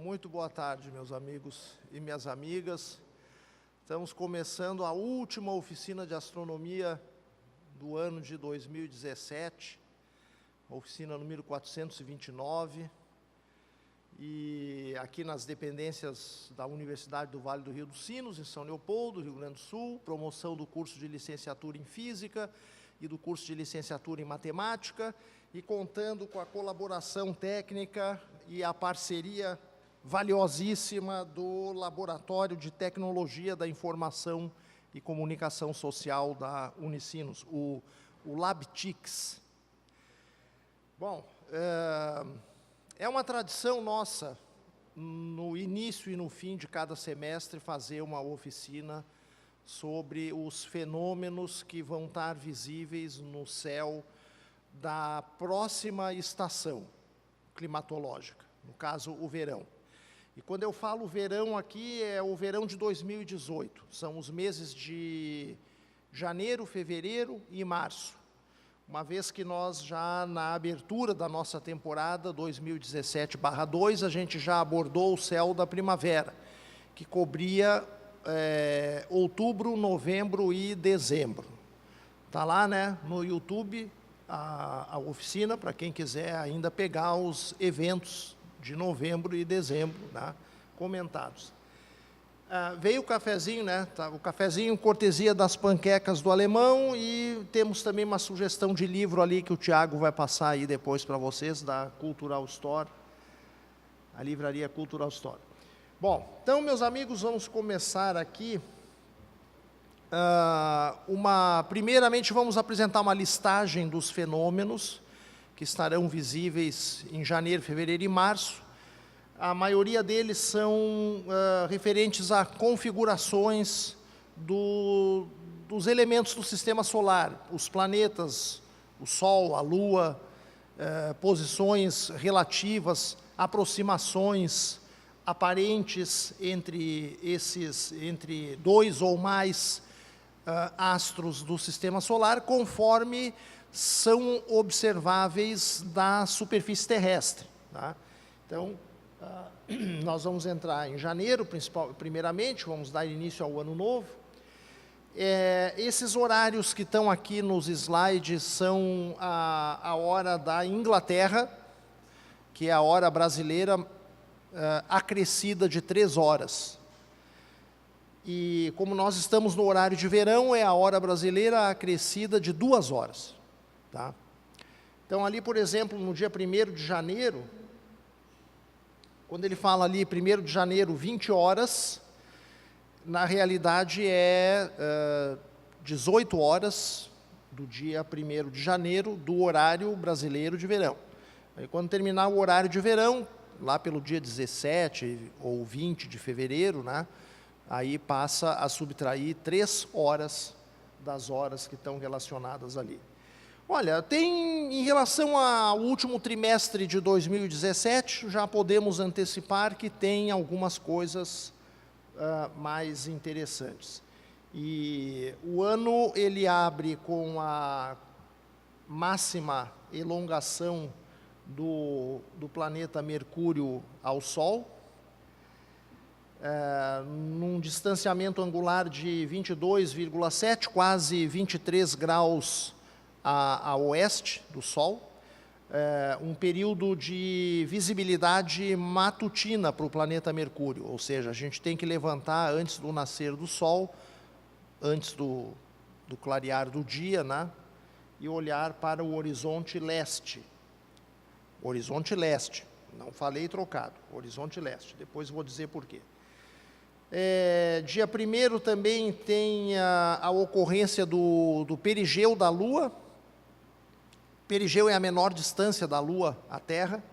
Muito boa tarde, meus amigos e minhas amigas. Estamos começando a última oficina de astronomia do ano de 2017, a oficina número 429, e aqui nas dependências da Universidade do Vale do Rio dos Sinos, em São Leopoldo, Rio Grande do Sul, promoção do curso de licenciatura em Física e do curso de licenciatura em Matemática, e contando com a colaboração técnica e a parceria valiosíssima do Laboratório de Tecnologia da Informação e Comunicação Social da Unicinos, o LabTICS. Bom, é uma tradição nossa, no início e no fim de cada semestre, fazer uma oficina sobre os fenômenos que vão estar visíveis no céu da próxima estação climatológica, no caso, o verão. E quando eu falo verão aqui, é o verão de 2018, são os meses de janeiro, fevereiro e março, uma vez que nós já, na abertura da nossa temporada 2017/2, a gente já abordou o céu da primavera, que cobria outubro, novembro e dezembro. Está lá, né, no YouTube, a oficina, para quem quiser ainda pegar os eventos de novembro e dezembro, né, comentados. Veio o cafezinho, né, tá, o cafezinho cortesia das panquecas do alemão, e temos também uma sugestão de livro ali que o Tiago vai passar aí depois para vocês, da Cultural Store, a livraria Cultural Store. Bom, então, meus amigos, vamos começar aqui. Primeiramente, vamos apresentar uma listagem dos fenômenos que estarão visíveis em janeiro, fevereiro e março. A maioria deles são referentes a configurações dos elementos do sistema solar, os planetas, o Sol, a Lua, posições relativas, aproximações aparentes entre dois ou mais astros do sistema solar, conforme são observáveis da superfície terrestre. Tá? Então, nós vamos entrar em janeiro, primeiramente, vamos dar início ao ano novo. Esses horários que estão aqui nos slides são a hora da Inglaterra, que é a hora brasileira acrescida de 3 horas. E como nós estamos no horário de verão, é a hora brasileira acrescida de 2 horas. Tá? Então, ali, por exemplo, no dia 1º de janeiro, quando ele fala ali 1º de janeiro, 20 horas, na realidade é 18 horas do dia 1º de janeiro, do horário brasileiro de verão. Aí, quando terminar o horário de verão, lá pelo dia 17 ou 20 de fevereiro, né, aí passa a subtrair 3 horas das horas que estão relacionadas ali. Olha, em relação ao último trimestre de 2017, já podemos antecipar que tem algumas coisas mais interessantes. E o ano, ele abre com a máxima elongação do planeta Mercúrio ao Sol, num distanciamento angular de 22,7, quase 23 graus a oeste do Sol, um período de visibilidade matutina para o planeta Mercúrio, ou seja, a gente tem que levantar antes do nascer do Sol, antes do clarear do dia, né, e olhar para o horizonte leste. Horizonte leste, não falei trocado, horizonte leste, depois vou dizer por quê. Dia 1º também tem a ocorrência do perigeu da Lua. Perigeu é a menor distância da Lua à Terra.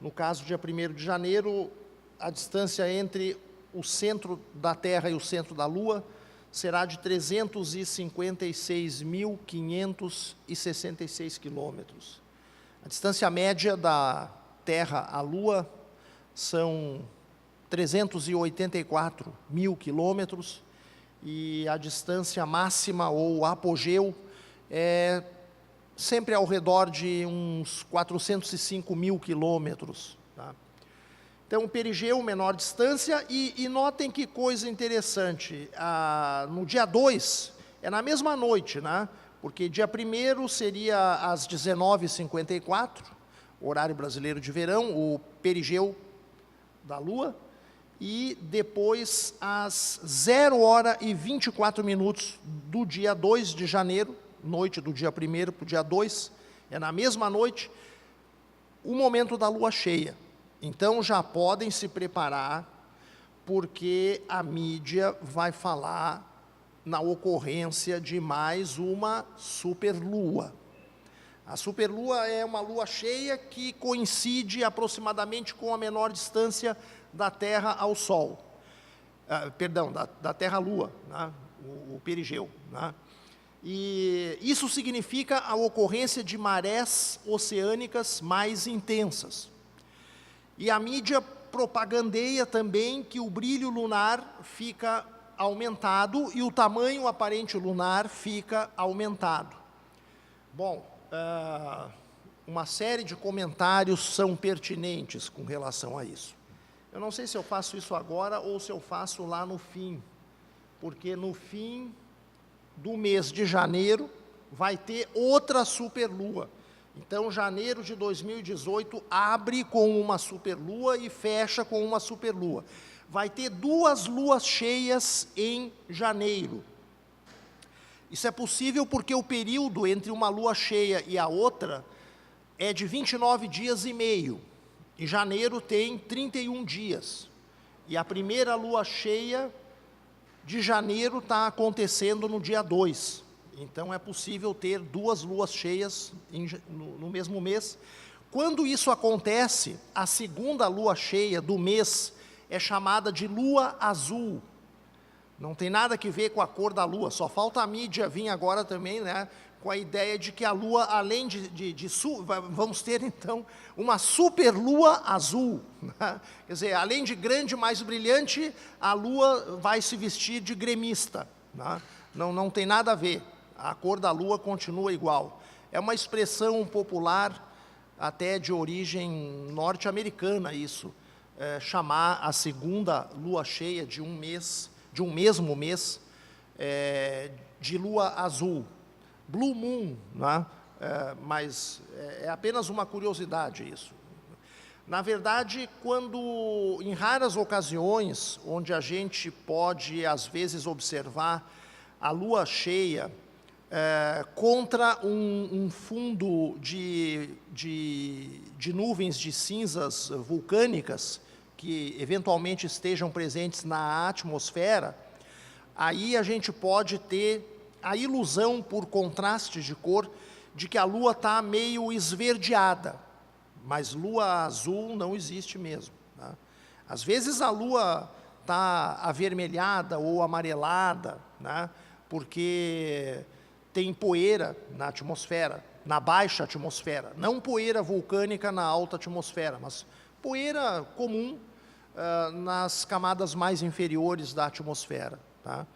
No caso, dia 1º de janeiro, a distância entre o centro da Terra e o centro da Lua será de 356.566 quilômetros. A distância média da Terra à Lua são 384 mil quilômetros, e a distância máxima ou apogeu é sempre ao redor de uns 405 mil quilômetros. Tá? Então, o perigeu, menor distância, e notem que coisa interessante, no dia 2, é na mesma noite, né? Porque dia 1º seria às 19h54, horário brasileiro de verão, o perigeu da Lua, e depois às 0h24 do dia 2 de janeiro, noite do dia 1º para o dia 2, é na mesma noite, o momento da Lua cheia. Então, já podem se preparar, porque a mídia vai falar na ocorrência de mais uma superlua. A superlua é uma lua cheia que coincide aproximadamente com a menor distância da Terra ao Sol. Perdão, da Terra à Lua, né? o perigeu. Né? E isso significa a ocorrência de marés oceânicas mais intensas. E a mídia propagandeia também que o brilho lunar fica aumentado e o tamanho aparente lunar fica aumentado. Bom, uma série de comentários são pertinentes com relação a isso. Eu não sei se eu faço isso agora ou se eu faço lá no fim, porque no fim do mês de janeiro vai ter outra superlua. Então, janeiro de 2018 abre com uma superlua e fecha com uma superlua. Vai ter 2 luas cheias em janeiro. Isso é possível porque o período entre uma lua cheia e a outra é de 29 dias e meio. E janeiro tem 31 dias. E a primeira lua cheia de janeiro está acontecendo no dia 2. Então, é possível ter 2 luas cheias no mesmo mês. Quando isso acontece, a segunda lua cheia do mês é chamada de lua azul. Não tem nada que ver com a cor da lua, só falta a mídia vir agora também, né, com a ideia de que a lua, além vamos ter então uma superlua azul. Né? Quer dizer, além de grande, mais brilhante, a lua vai se vestir de gremista. Né? Não tem nada a ver. A cor da lua continua igual. É uma expressão popular, até de origem norte-americana, isso. Chamar a segunda lua cheia de um mesmo mês, de lua azul. Blue Moon, né? Mas é apenas uma curiosidade isso. Na verdade, em raras ocasiões, onde a gente pode, às vezes, observar a lua cheia contra um fundo de nuvens de cinzas vulcânicas que eventualmente estejam presentes na atmosfera, aí a gente pode ter a ilusão, por contraste de cor, de que a lua está meio esverdeada, mas lua azul não existe mesmo. Né? Às vezes a lua está avermelhada ou amarelada, né? Porque tem poeira na atmosfera, na baixa atmosfera, não poeira vulcânica na alta atmosfera, mas poeira comum nas camadas mais inferiores da atmosfera. Tá?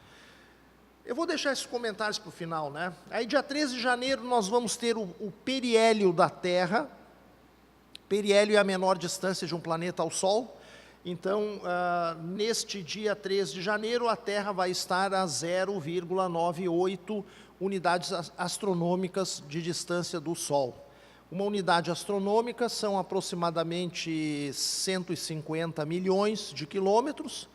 Eu vou deixar esses comentários para o final, né? Aí, dia 13 de janeiro, nós vamos ter o periélio da Terra. Periélio é a menor distância de um planeta ao Sol. Então, neste dia 13 de janeiro, a Terra vai estar a 0,98 unidades astronômicas de distância do Sol. Uma unidade astronômica são aproximadamente 150 milhões de quilômetros.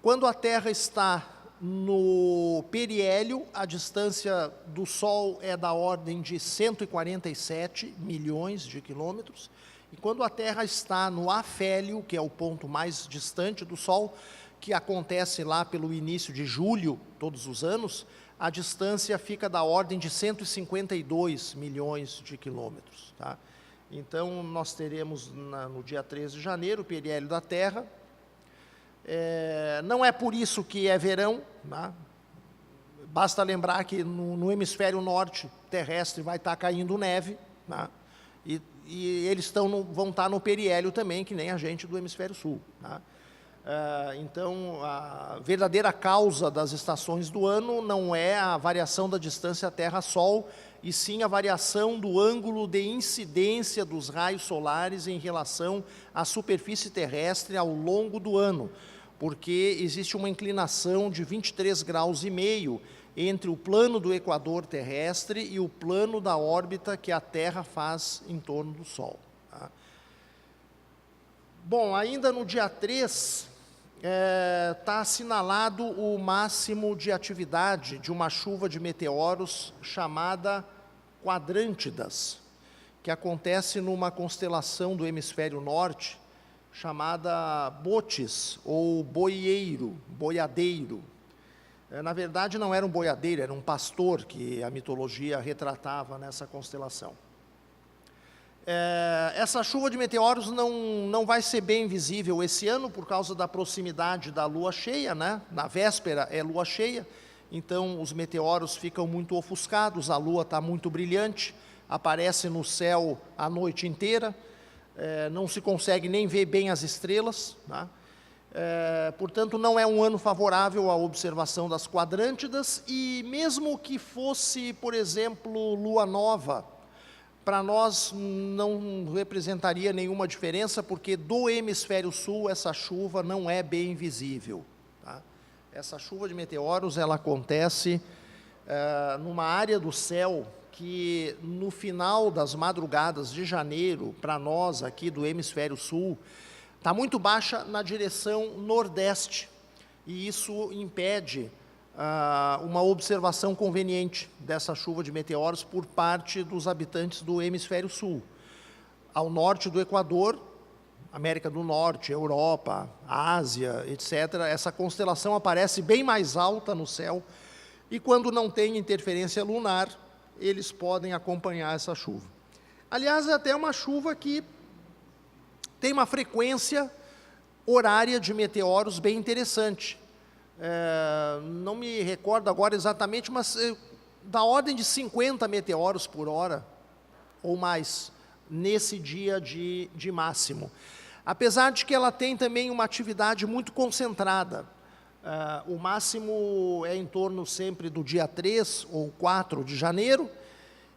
Quando a Terra está no periélio, a distância do Sol é da ordem de 147 milhões de quilômetros. E quando a Terra está no afélio, que é o ponto mais distante do Sol, que acontece lá pelo início de julho, todos os anos, a distância fica da ordem de 152 milhões de quilômetros. Tá? Então, nós teremos no dia 13 de janeiro o periélio da Terra. Não é por isso que é verão, né? Basta lembrar que no hemisfério norte terrestre vai estar caindo neve, né? E eles vão estar no periélio também, que nem a gente do hemisfério sul. Né? Então, a verdadeira causa das estações do ano não é a variação da distância Terra-Sol, e sim a variação do ângulo de incidência dos raios solares em relação à superfície terrestre ao longo do ano, porque existe uma inclinação de 23,5 graus entre o plano do equador terrestre e o plano da órbita que a Terra faz em torno do Sol. Tá? Bom, ainda no dia 3, está assinalado o máximo de atividade de uma chuva de meteoros chamada Quadrântidas, que acontece numa constelação do hemisfério norte, chamada Bootes, ou boiadeiro. Na verdade, não era um boiadeiro, era um pastor que a mitologia retratava nessa constelação. Essa chuva de meteoros não vai ser bem visível esse ano por causa da proximidade da lua cheia, né? Na véspera é lua cheia, então os meteoros ficam muito ofuscados, a lua está muito brilhante, aparece no céu a noite inteira, não se consegue nem ver bem as estrelas, né? Portanto, não é um ano favorável à observação das quadrântidas, e mesmo que fosse, por exemplo, lua nova, para nós não representaria nenhuma diferença, porque do hemisfério sul essa chuva não é bem visível. Tá? Essa chuva de meteoros, ela acontece numa área do céu que no final das madrugadas de janeiro, para nós aqui do hemisfério sul, está muito baixa na direção nordeste, e isso impede uma observação conveniente dessa chuva de meteoros por parte dos habitantes do hemisfério sul. Ao norte do Equador, América do Norte, Europa, Ásia, etc., essa constelação aparece bem mais alta no céu, e quando não tem interferência lunar, eles podem acompanhar essa chuva. Aliás, é até uma chuva que tem uma frequência horária de meteoros bem interessante. Não me recordo agora exatamente, mas da ordem de 50 meteoros por hora, ou mais, nesse dia de máximo. Apesar de que ela tem também uma atividade muito concentrada. O máximo é em torno sempre do dia 3 ou 4 de janeiro,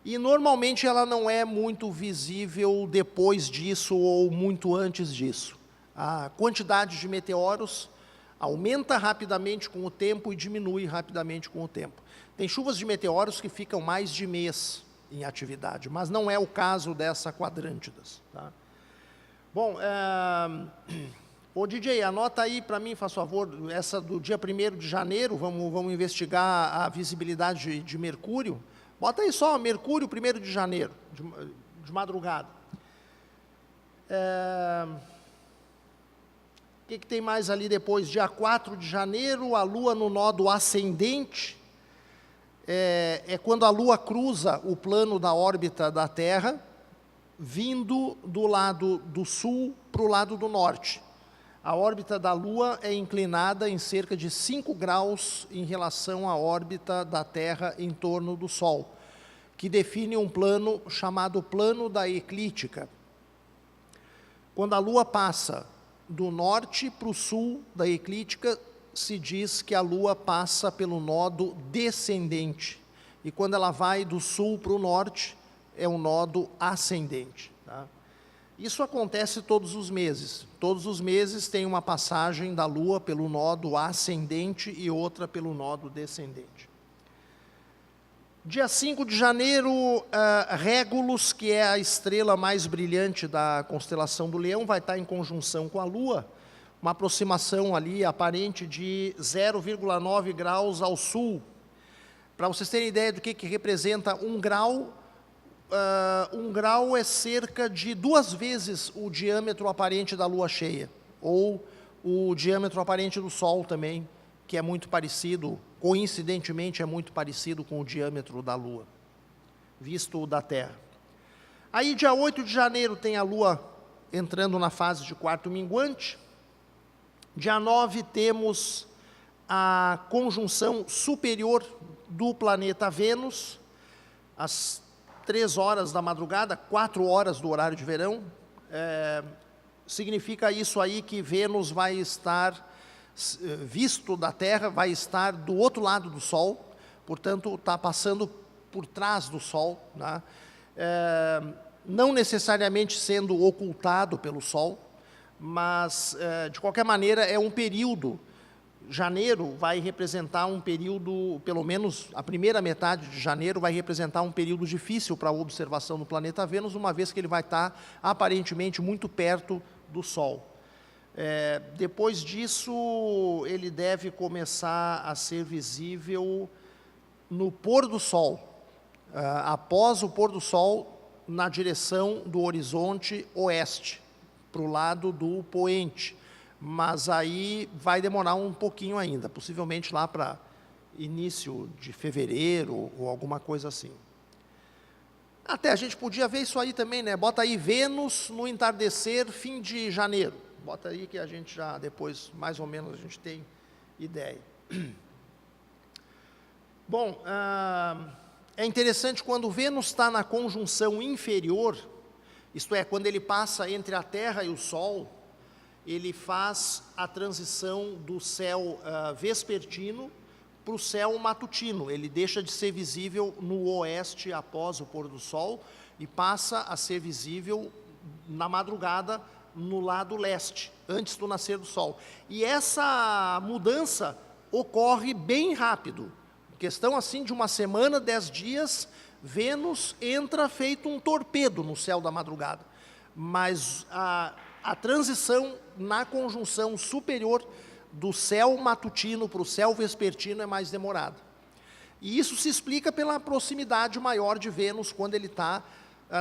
e normalmente ela não é muito visível depois disso ou muito antes disso. A quantidade de meteoros aumenta rapidamente com o tempo e diminui rapidamente com o tempo. Tem chuvas de meteoros que ficam mais de mês em atividade, mas não é o caso dessa Quadrântidas. Tá? Bom, ô DJ, anota aí para mim, faz favor, essa do dia 1º de janeiro, vamos investigar a visibilidade de Mercúrio. Bota aí só, Mercúrio, 1º de janeiro, de madrugada. O que tem mais ali depois? Dia 4 de janeiro, a Lua no nodo ascendente. É quando a Lua cruza o plano da órbita da Terra, vindo do lado do sul para o lado do norte. A órbita da Lua é inclinada em cerca de 5 graus em relação à órbita da Terra em torno do Sol, que define um plano chamado plano da eclíptica. Quando a Lua passa do norte para o sul da eclíptica, se diz que a Lua passa pelo nodo descendente, e quando ela vai do sul para o norte, é um nodo ascendente. Tá? Isso acontece todos os meses. Todos os meses tem uma passagem da Lua pelo nodo ascendente e outra pelo nodo descendente. Dia 5 de janeiro, Régulus, que é a estrela mais brilhante da constelação do Leão, vai estar em conjunção com a Lua, uma aproximação ali aparente de 0,9 graus ao sul. Para vocês terem ideia do que representa 1 grau, 1 grau é cerca de 2 vezes o diâmetro aparente da Lua cheia, ou o diâmetro aparente do Sol também, que é muito parecido, coincidentemente é muito parecido com o diâmetro da Lua, visto da Terra. Aí, dia 8 de janeiro, tem a Lua entrando na fase de quarto minguante. Dia 9, temos a conjunção superior do planeta Vênus, às 3 horas da madrugada, 4 horas do horário de verão. Significa isso aí que Vênus vai estar, visto da Terra, vai estar do outro lado do Sol, portanto, está passando por trás do Sol, né? Não necessariamente sendo ocultado pelo Sol, mas, de qualquer maneira, é um período. Janeiro vai representar um período, pelo menos a primeira metade de janeiro, vai representar um período difícil para a observação do planeta Vênus, uma vez que ele vai estar, aparentemente, muito perto do Sol. Depois disso, ele deve começar a ser visível no pôr do Sol, após o pôr do Sol, na direção do horizonte oeste, para o lado do poente. Mas aí vai demorar um pouquinho ainda, possivelmente lá para início de fevereiro ou alguma coisa assim. Até a gente podia ver isso aí também, né? Bota aí Vênus no entardecer, fim de janeiro. Bota aí que a gente já depois, mais ou menos, a gente tem ideia. Bom, é interessante quando Vênus está na conjunção inferior, isto é, quando ele passa entre a Terra e o Sol, ele faz a transição do céu vespertino para o céu matutino. Ele deixa de ser visível no oeste após o pôr do sol e passa a ser visível na madrugada no lado leste, antes do nascer do sol. E essa mudança ocorre bem rápido. Questão assim de uma semana, 10 dias, Vênus entra feito um torpedo no céu da madrugada. Mas a transição na conjunção superior do céu matutino para o céu vespertino é mais demorada. E isso se explica pela proximidade maior de Vênus quando ele está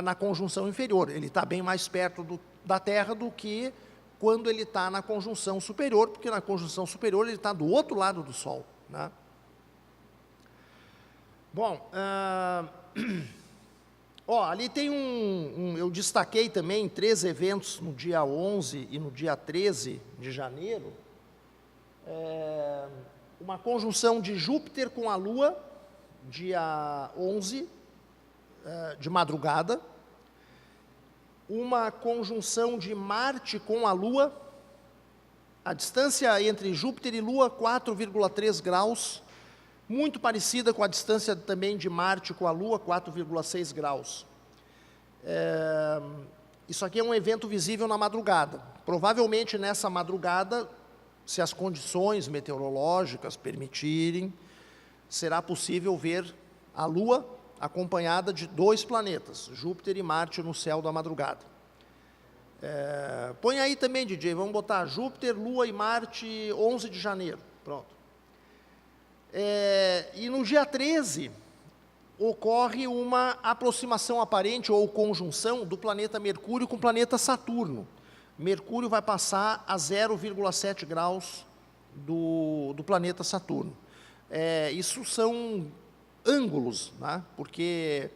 na conjunção inferior. Ele está bem mais perto da Terra do que quando ele está na conjunção superior, porque na conjunção superior ele está do outro lado do Sol, né? Bom, ali tem eu destaquei também 3 eventos no dia 11 e no dia 13 de janeiro. Uma conjunção de Júpiter com a Lua, dia 11, de madrugada. Uma conjunção de Marte com a Lua, a distância entre Júpiter e Lua, 4,3 graus, muito parecida com a distância também de Marte com a Lua, 4,6 graus. Isso aqui é um evento visível na madrugada. Provavelmente nessa madrugada, se as condições meteorológicas permitirem, será possível ver a Lua acompanhada de 2 planetas, Júpiter e Marte, no céu da madrugada. Põe aí também, DJ, vamos botar Júpiter, Lua e Marte, 11 de janeiro, pronto. E no dia 13, ocorre uma aproximação aparente ou conjunção do planeta Mercúrio com o planeta Saturno. Mercúrio vai passar a 0,7 graus do planeta Saturno. Isso são ângulos, né? Porque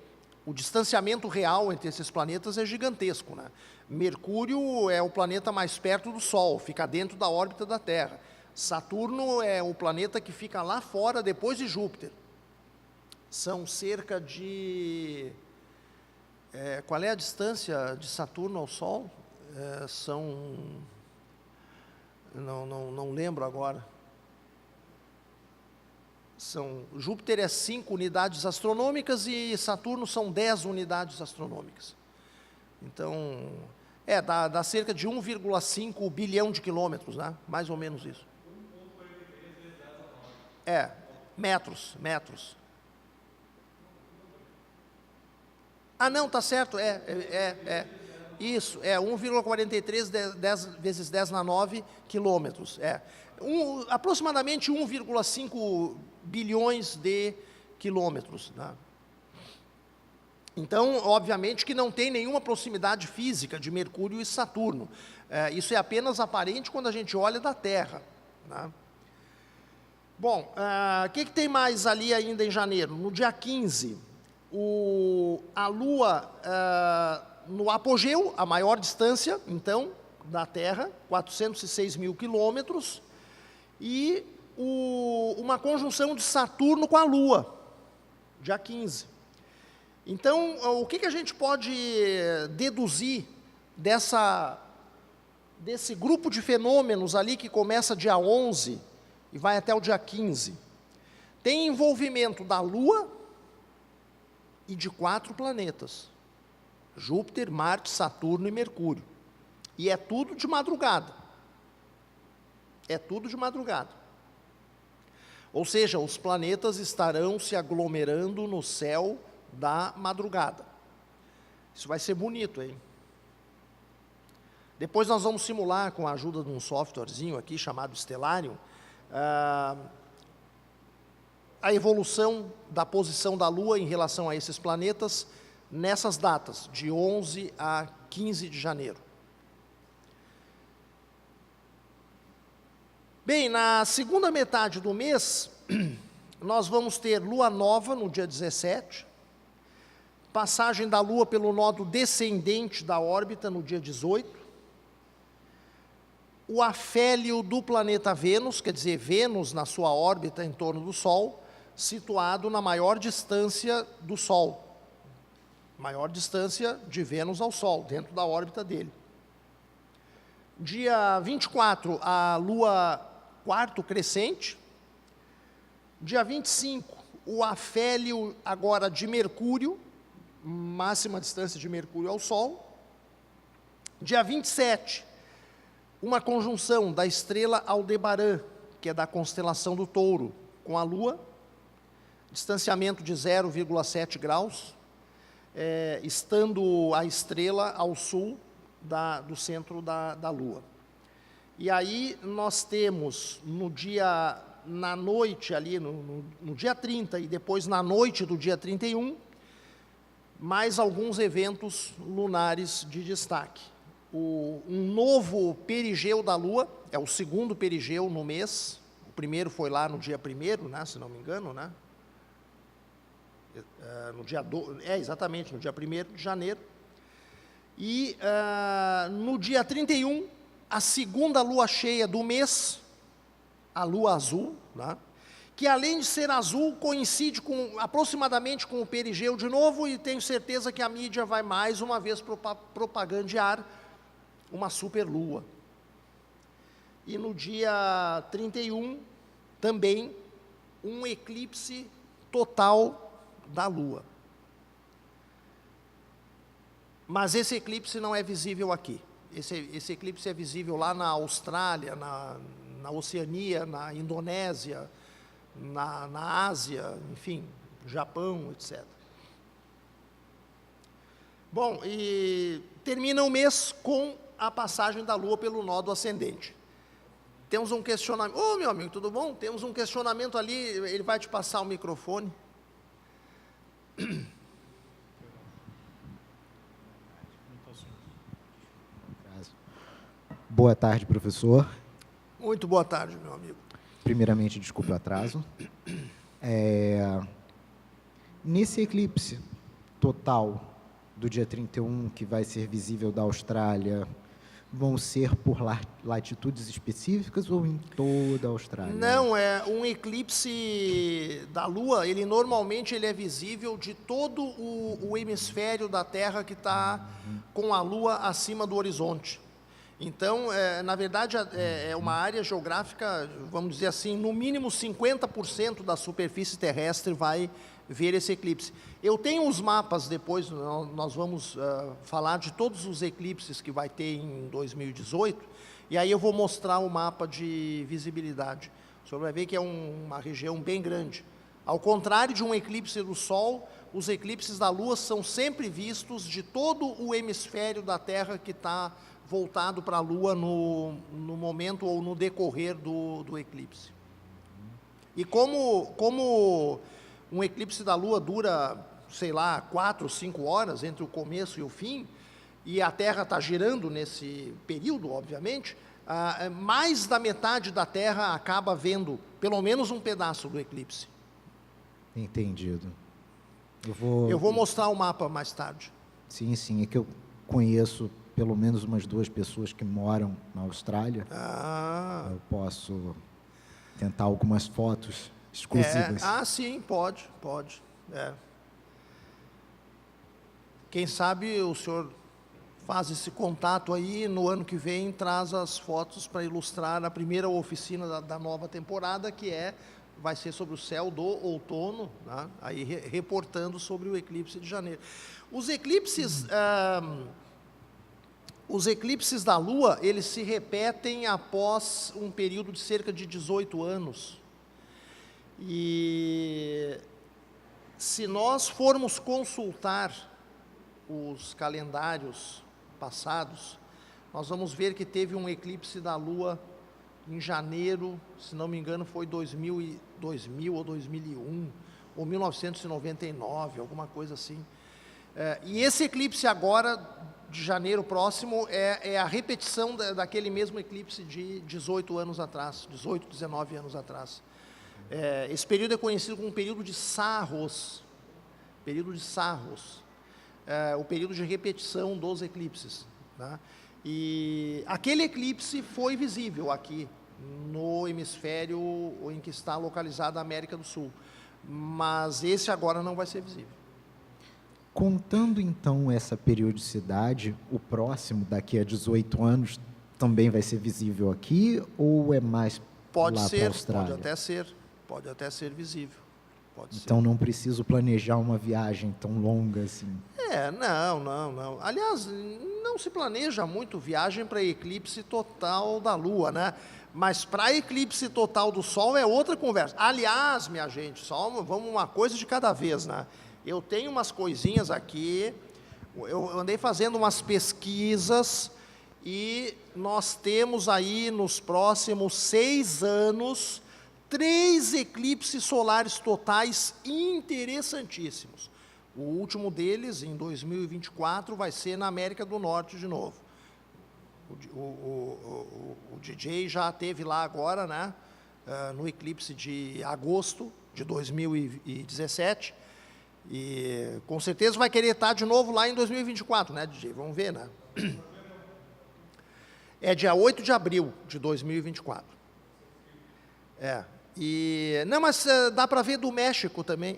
o distanciamento real entre esses planetas é gigantesco, né? Mercúrio é o planeta mais perto do Sol, fica dentro da órbita da Terra. Saturno é o planeta que fica lá fora depois de Júpiter. São cerca de... qual é a distância de Saturno ao Sol? Não lembro agora. Júpiter é 5 unidades astronômicas e Saturno são 10 unidades astronômicas. Então, dá cerca de 1,5 bilhão de quilômetros, né? Mais ou menos isso. Metros. Não, tá certo, isso, 1,43 vezes 10 na 9 quilômetros, aproximadamente 1,5 bilhões de quilômetros, né? Então, obviamente que não tem nenhuma proximidade física de Mercúrio e Saturno. Isso é apenas aparente quando a gente olha da Terra, né? Bom, o que tem mais ali ainda em janeiro? No dia 15, a Lua no apogeu, a maior distância, então, da Terra, 406 mil quilômetros, e uma conjunção de Saturno com a Lua, dia 15. Então, o que a gente pode deduzir desse grupo de fenômenos ali que começa dia 11 e vai até o dia 15? Tem envolvimento da Lua e de 4 planetas: Júpiter, Marte, Saturno e Mercúrio. E é tudo de madrugada. É tudo de madrugada. Ou seja, os planetas estarão se aglomerando no céu da madrugada. Isso vai ser bonito, hein? Depois nós vamos simular, com a ajuda de um softwarezinho aqui, chamado Stellarium, a evolução da posição da Lua em relação a esses planetas, nessas datas, de 11 a 15 de janeiro. Bem, na segunda metade do mês, nós vamos ter Lua Nova no dia 17, passagem da Lua pelo nodo descendente da órbita no dia 18, o afélio do planeta Vênus, quer dizer, Vênus na sua órbita em torno do Sol, situado na maior distância do Sol, maior distância de Vênus ao Sol, dentro da órbita dele. Dia 24, a Lua quarto crescente. Dia 25, o afélio agora de Mercúrio, máxima distância de Mercúrio ao Sol. Dia 27, uma conjunção da estrela Aldebaran, que é da constelação do Touro, com a Lua, distanciamento de 0,7 graus, estando a estrela ao sul do centro da Lua. E aí nós temos na noite ali, no dia 30 e depois na noite do dia 31, mais alguns eventos lunares de destaque. Um novo perigeu da Lua, é o segundo perigeu no mês, o primeiro foi lá no dia 1º, né, se não me engano, né? Exatamente, no dia 1º de janeiro. E no dia 31, a segunda lua cheia do mês, a lua azul, né, que além de ser azul, coincide aproximadamente com o perigeu de novo, e tenho certeza que a mídia vai mais uma vez propagandear uma superlua. E no dia 31, também, um eclipse total da Lua. Mas esse eclipse não é visível aqui. Esse eclipse é visível lá na Austrália, na Oceania, na Indonésia, na Ásia, enfim, Japão, etc. Bom, e termina o mês com a passagem da Lua pelo nodo ascendente. Temos um questionamento. Ô, meu amigo, tudo bom? Temos um questionamento ali, ele vai te passar o microfone. Boa tarde, professor. Muito boa tarde, meu amigo. Primeiramente, desculpe o atraso. Nesse eclipse total do dia 31, que vai ser visível da Austrália, vão ser por latitudes específicas ou em toda a Austrália? Não, é um eclipse da Lua, normalmente ele é visível de todo o hemisfério da Terra que está com a Lua acima do horizonte. Então, na verdade, é uma área geográfica, vamos dizer assim, no mínimo 50% da superfície terrestre vai ver esse eclipse. Eu tenho os mapas depois, nós vamos falar de todos os eclipses que vai ter em 2018, e aí eu vou mostrar o mapa de visibilidade. O senhor vai ver que é uma região bem grande. Ao contrário de um eclipse do Sol, os eclipses da Lua são sempre vistos de todo o hemisfério da Terra que está voltado para a Lua no momento ou no decorrer do eclipse. E como um eclipse da Lua dura, sei lá, 4 ou 5 horas entre o começo e o fim, e a Terra está girando nesse período, obviamente, mais da metade da Terra acaba vendo pelo menos um pedaço do eclipse. Entendido. Eu vou mostrar o mapa mais tarde. Sim, sim, é que eu conheço pelo menos umas 2 pessoas que moram na Austrália. Eu posso tentar algumas fotos exclusivas. Sim, pode. Quem sabe o senhor faz esse contato aí, no ano que vem traz as fotos para ilustrar a primeira oficina da nova temporada, que é vai ser sobre o céu do outono, né? Aí reportando sobre o eclipse de janeiro. Os eclipses da Lua, eles se repetem após um período de cerca de 18 anos. E se nós formos consultar os calendários passados, nós vamos ver que teve um eclipse da Lua em janeiro, se não me engano foi 2000 ou 2001, ou 1999, alguma coisa assim. E esse eclipse agora, de janeiro próximo, é a repetição daquele mesmo eclipse de 18 anos atrás, 18, 19 anos atrás. Esse período é conhecido como período de Saros, o período de repetição dos eclipses, né? E aquele eclipse foi visível aqui, no hemisfério em que está localizada a América do Sul, mas esse agora não vai ser visível. Contando então essa periodicidade, o próximo, daqui a 18 anos, também vai ser visível aqui, ou é mais Pode lá para a ser, Austrália? pode até ser visível. Então não preciso planejar uma viagem tão longa assim. Não. Aliás, não se planeja muito viagem para eclipse total da Lua, né? Mas para eclipse total do Sol é outra conversa. Aliás, minha gente, só vamos uma coisa de cada vez, né? Eu tenho umas coisinhas aqui, eu andei fazendo umas pesquisas e nós temos aí nos próximos 6 anos 3 eclipses solares totais interessantíssimos. O último deles, em 2024, vai ser na América do Norte de novo. O DJ já esteve lá agora, né, no eclipse de agosto de 2017, e com certeza vai querer estar de novo lá em 2024, né, DJ? Vamos ver, né? É dia 8 de abril de 2024. Não, mas dá para ver do México também.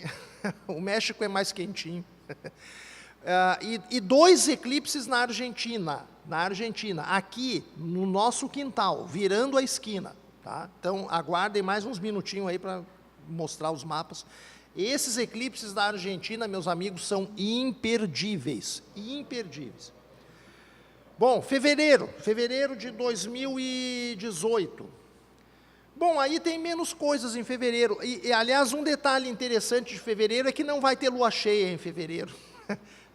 O México é mais quentinho. E 2 eclipses na Argentina, aqui no nosso quintal, virando a esquina, tá? Então aguardem mais uns minutinhos aí para mostrar os mapas. Esses eclipses da Argentina, meus amigos, são imperdíveis, imperdíveis. Bom, fevereiro de 2018. Bom, aí tem menos coisas em fevereiro. Aliás, um detalhe interessante de fevereiro é que não vai ter lua cheia em fevereiro.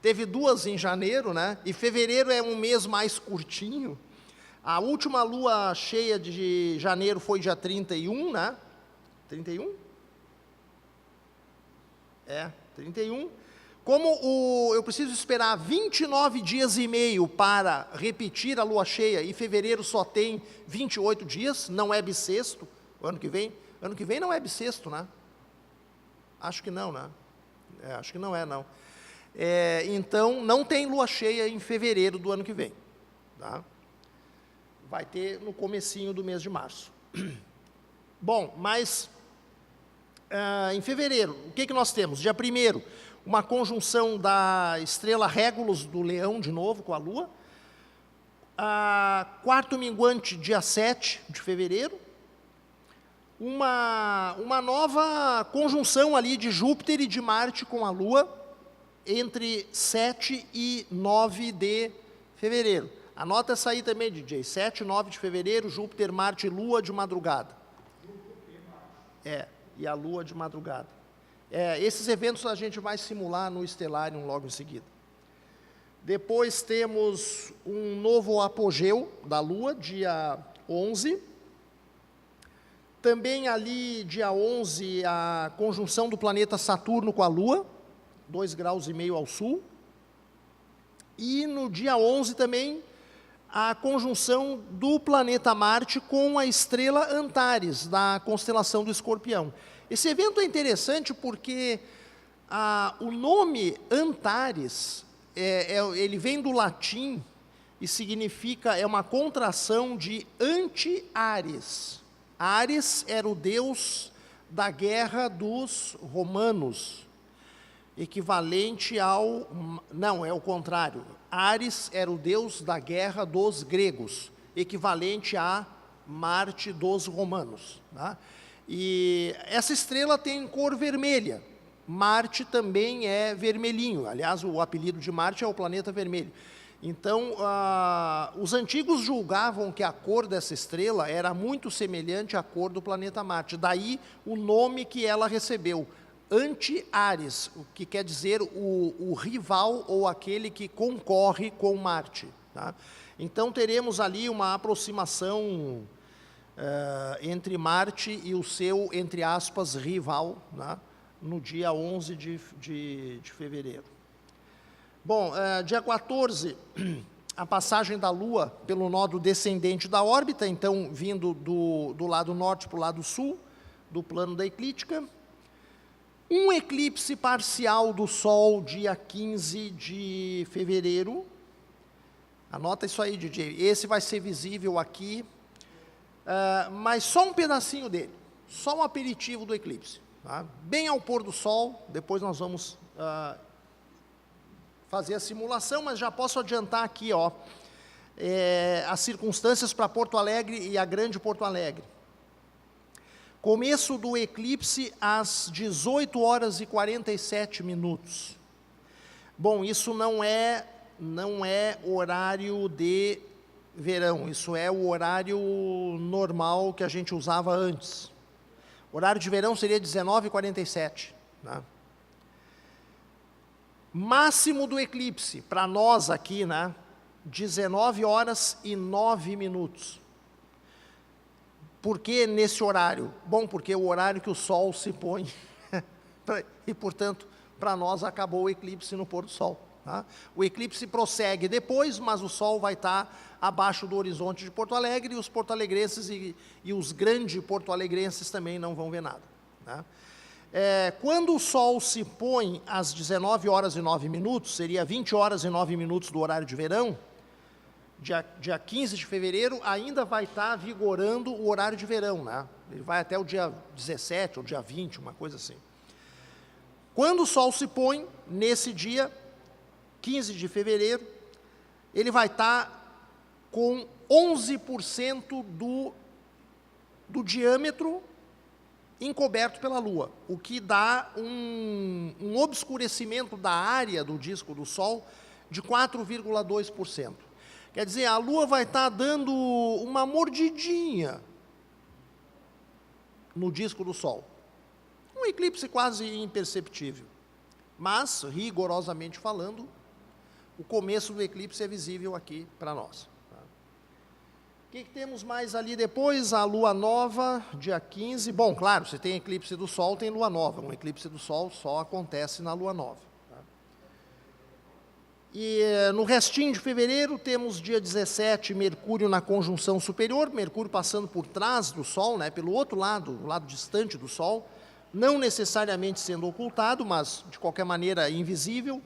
Teve 2 em janeiro, né? E fevereiro é um mês mais curtinho. A última lua cheia de janeiro foi dia 31, né? 31? 31. Como eu preciso esperar 29 dias e meio para repetir a lua cheia, e fevereiro só tem 28 dias, não é bissexto, ano que vem não é bissexto, né? Acho que não, né? Acho que não é, não. Então, não tem lua cheia em fevereiro do ano que vem, tá? Vai ter no comecinho do mês de março. Bom, mas em fevereiro, o que nós temos? Dia 1º, uma conjunção da estrela Régulus do Leão, de novo, com a Lua. Quarto minguante, dia 7 de fevereiro. Uma nova conjunção ali de Júpiter e de Marte com a Lua, entre 7 e 9 de fevereiro. Anota essa aí também, DJ. 7 e 9 de fevereiro, Júpiter, Marte e Lua de madrugada. E a Lua de madrugada. Esses eventos a gente vai simular no Stellarium logo em seguida. Depois temos um novo apogeu da Lua, dia 11. Também ali, dia 11, a conjunção do planeta Saturno com a Lua, 2,5 graus ao sul. E no dia 11 também, a conjunção do planeta Marte com a estrela Antares, da constelação do Escorpião. Esse evento é interessante porque o nome Antares, ele vem do latim e significa, é uma contração de anti-Ares. Ares era o deus da guerra dos romanos, equivalente ao... Não, é o contrário. Ares era o deus da guerra dos gregos, equivalente a Marte dos romanos, tá? E essa estrela tem cor vermelha. Marte também é vermelhinho. Aliás, o apelido de Marte é o planeta vermelho. Então, os antigos julgavam que a cor dessa estrela era muito semelhante à cor do planeta Marte. Daí o nome que ela recebeu, Anti-Ares, o que quer dizer o rival ou aquele que concorre com Marte. Tá? Então, teremos ali uma aproximação entre Marte e o seu, entre aspas, rival, né? No dia 11 de fevereiro. Bom, dia 14, a passagem da Lua pelo nodo descendente da órbita, então vindo do lado norte para o lado sul, do plano da eclíptica. Um eclipse parcial do Sol, dia 15 de fevereiro. Anota isso aí, DJ. Esse vai ser visível aqui, mas só um pedacinho dele, só um aperitivo do eclipse. Tá? Bem ao pôr do sol, depois nós vamos fazer a simulação, mas já posso adiantar aqui, ó, as circunstâncias para Porto Alegre e a Grande Porto Alegre. Começo do eclipse às 18 horas e 47 minutos. Bom, isso não é horário de verão, isso é o horário normal que a gente usava antes. O horário de verão seria 19h47. Né? Máximo do eclipse, para nós aqui, né? 19 horas e 9 minutos. Por que nesse horário? Bom, porque é o horário que o Sol se põe. E, portanto, para nós acabou o eclipse no pôr do sol. Tá? O eclipse prossegue depois, mas o Sol vai estar abaixo do horizonte de Porto Alegre, e os porto-alegrenses e os grandes porto-alegrenses também não vão ver nada. Tá? Quando o Sol se põe às 19 horas e 9 minutos, seria 20 horas e 9 minutos do horário de verão, dia 15 de fevereiro, ainda vai estar vigorando o horário de verão. Né? Ele vai até o dia 17 ou dia 20, uma coisa assim. Quando o Sol se põe, nesse dia 15 de fevereiro, ele vai estar com 11% do diâmetro encoberto pela Lua, o que dá um obscurecimento da área do disco do Sol de 4,2%. Quer dizer, a Lua vai estar dando uma mordidinha no disco do Sol. Um eclipse quase imperceptível, mas, rigorosamente falando, o começo do eclipse é visível aqui para nós. O que temos mais ali depois? A Lua Nova, dia 15. Bom, claro, se tem eclipse do Sol, tem Lua Nova. Um eclipse do Sol só acontece na Lua Nova. Tá? E no restinho de fevereiro, temos dia 17, Mercúrio na conjunção superior, Mercúrio passando por trás do Sol, né, pelo outro lado, o lado distante do Sol, não necessariamente sendo ocultado, mas, de qualquer maneira, invisível.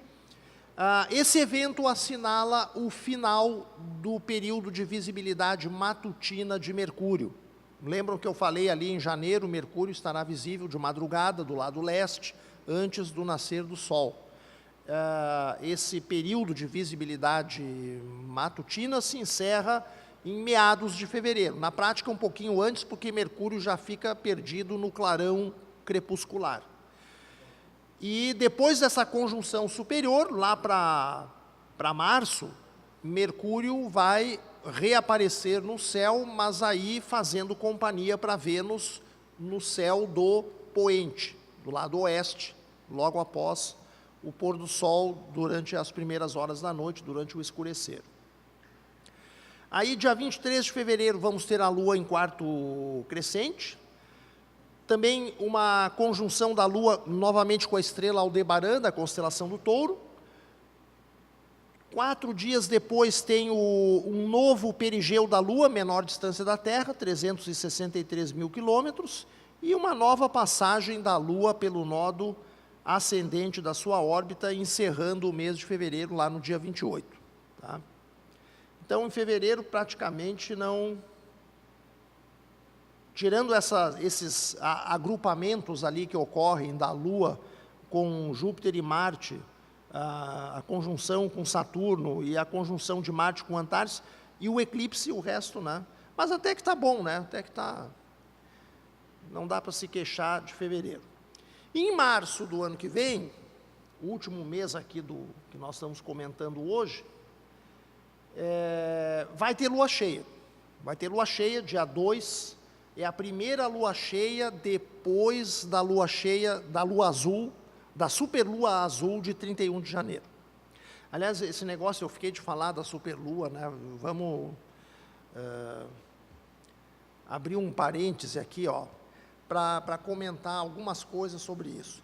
Esse evento assinala o final do período de visibilidade matutina de Mercúrio. Lembram que eu falei ali em janeiro, Mercúrio estará visível de madrugada do lado leste, antes do nascer do Sol. Esse período de visibilidade matutina se encerra em meados de fevereiro. Na prática, um pouquinho antes, porque Mercúrio já fica perdido no clarão crepuscular. E depois dessa conjunção superior, lá para março, Mercúrio vai reaparecer no céu, mas aí fazendo companhia para Vênus no céu do poente, do lado oeste, logo após o pôr do sol, durante as primeiras horas da noite, durante o escurecer. Aí, dia 23 de fevereiro, vamos ter a Lua em quarto crescente. Também uma conjunção da Lua, novamente com a estrela Aldebaran, da constelação do Touro. 4 dias depois tem um novo perigeu da Lua, menor distância da Terra, 363 mil quilômetros, e uma nova passagem da Lua pelo nodo ascendente da sua órbita, encerrando o mês de fevereiro, lá no dia 28. Tá? Então, em fevereiro, praticamente não... Tirando esses agrupamentos ali que ocorrem da Lua com Júpiter e Marte, a conjunção com Saturno e a conjunção de Marte com Antares, e o eclipse, o resto, né? Mas até que está bom, né? Até que está não dá para se queixar de fevereiro. E em março do ano que vem, o último mês aqui que nós estamos comentando hoje, vai ter lua cheia. Vai ter lua cheia, dia 2, é a primeira lua cheia depois da lua cheia, da lua azul, da superlua azul de 31 de janeiro. Aliás, esse negócio, eu fiquei de falar da superlua, né? Vamos abrir um parêntese aqui, ó, para comentar algumas coisas sobre isso.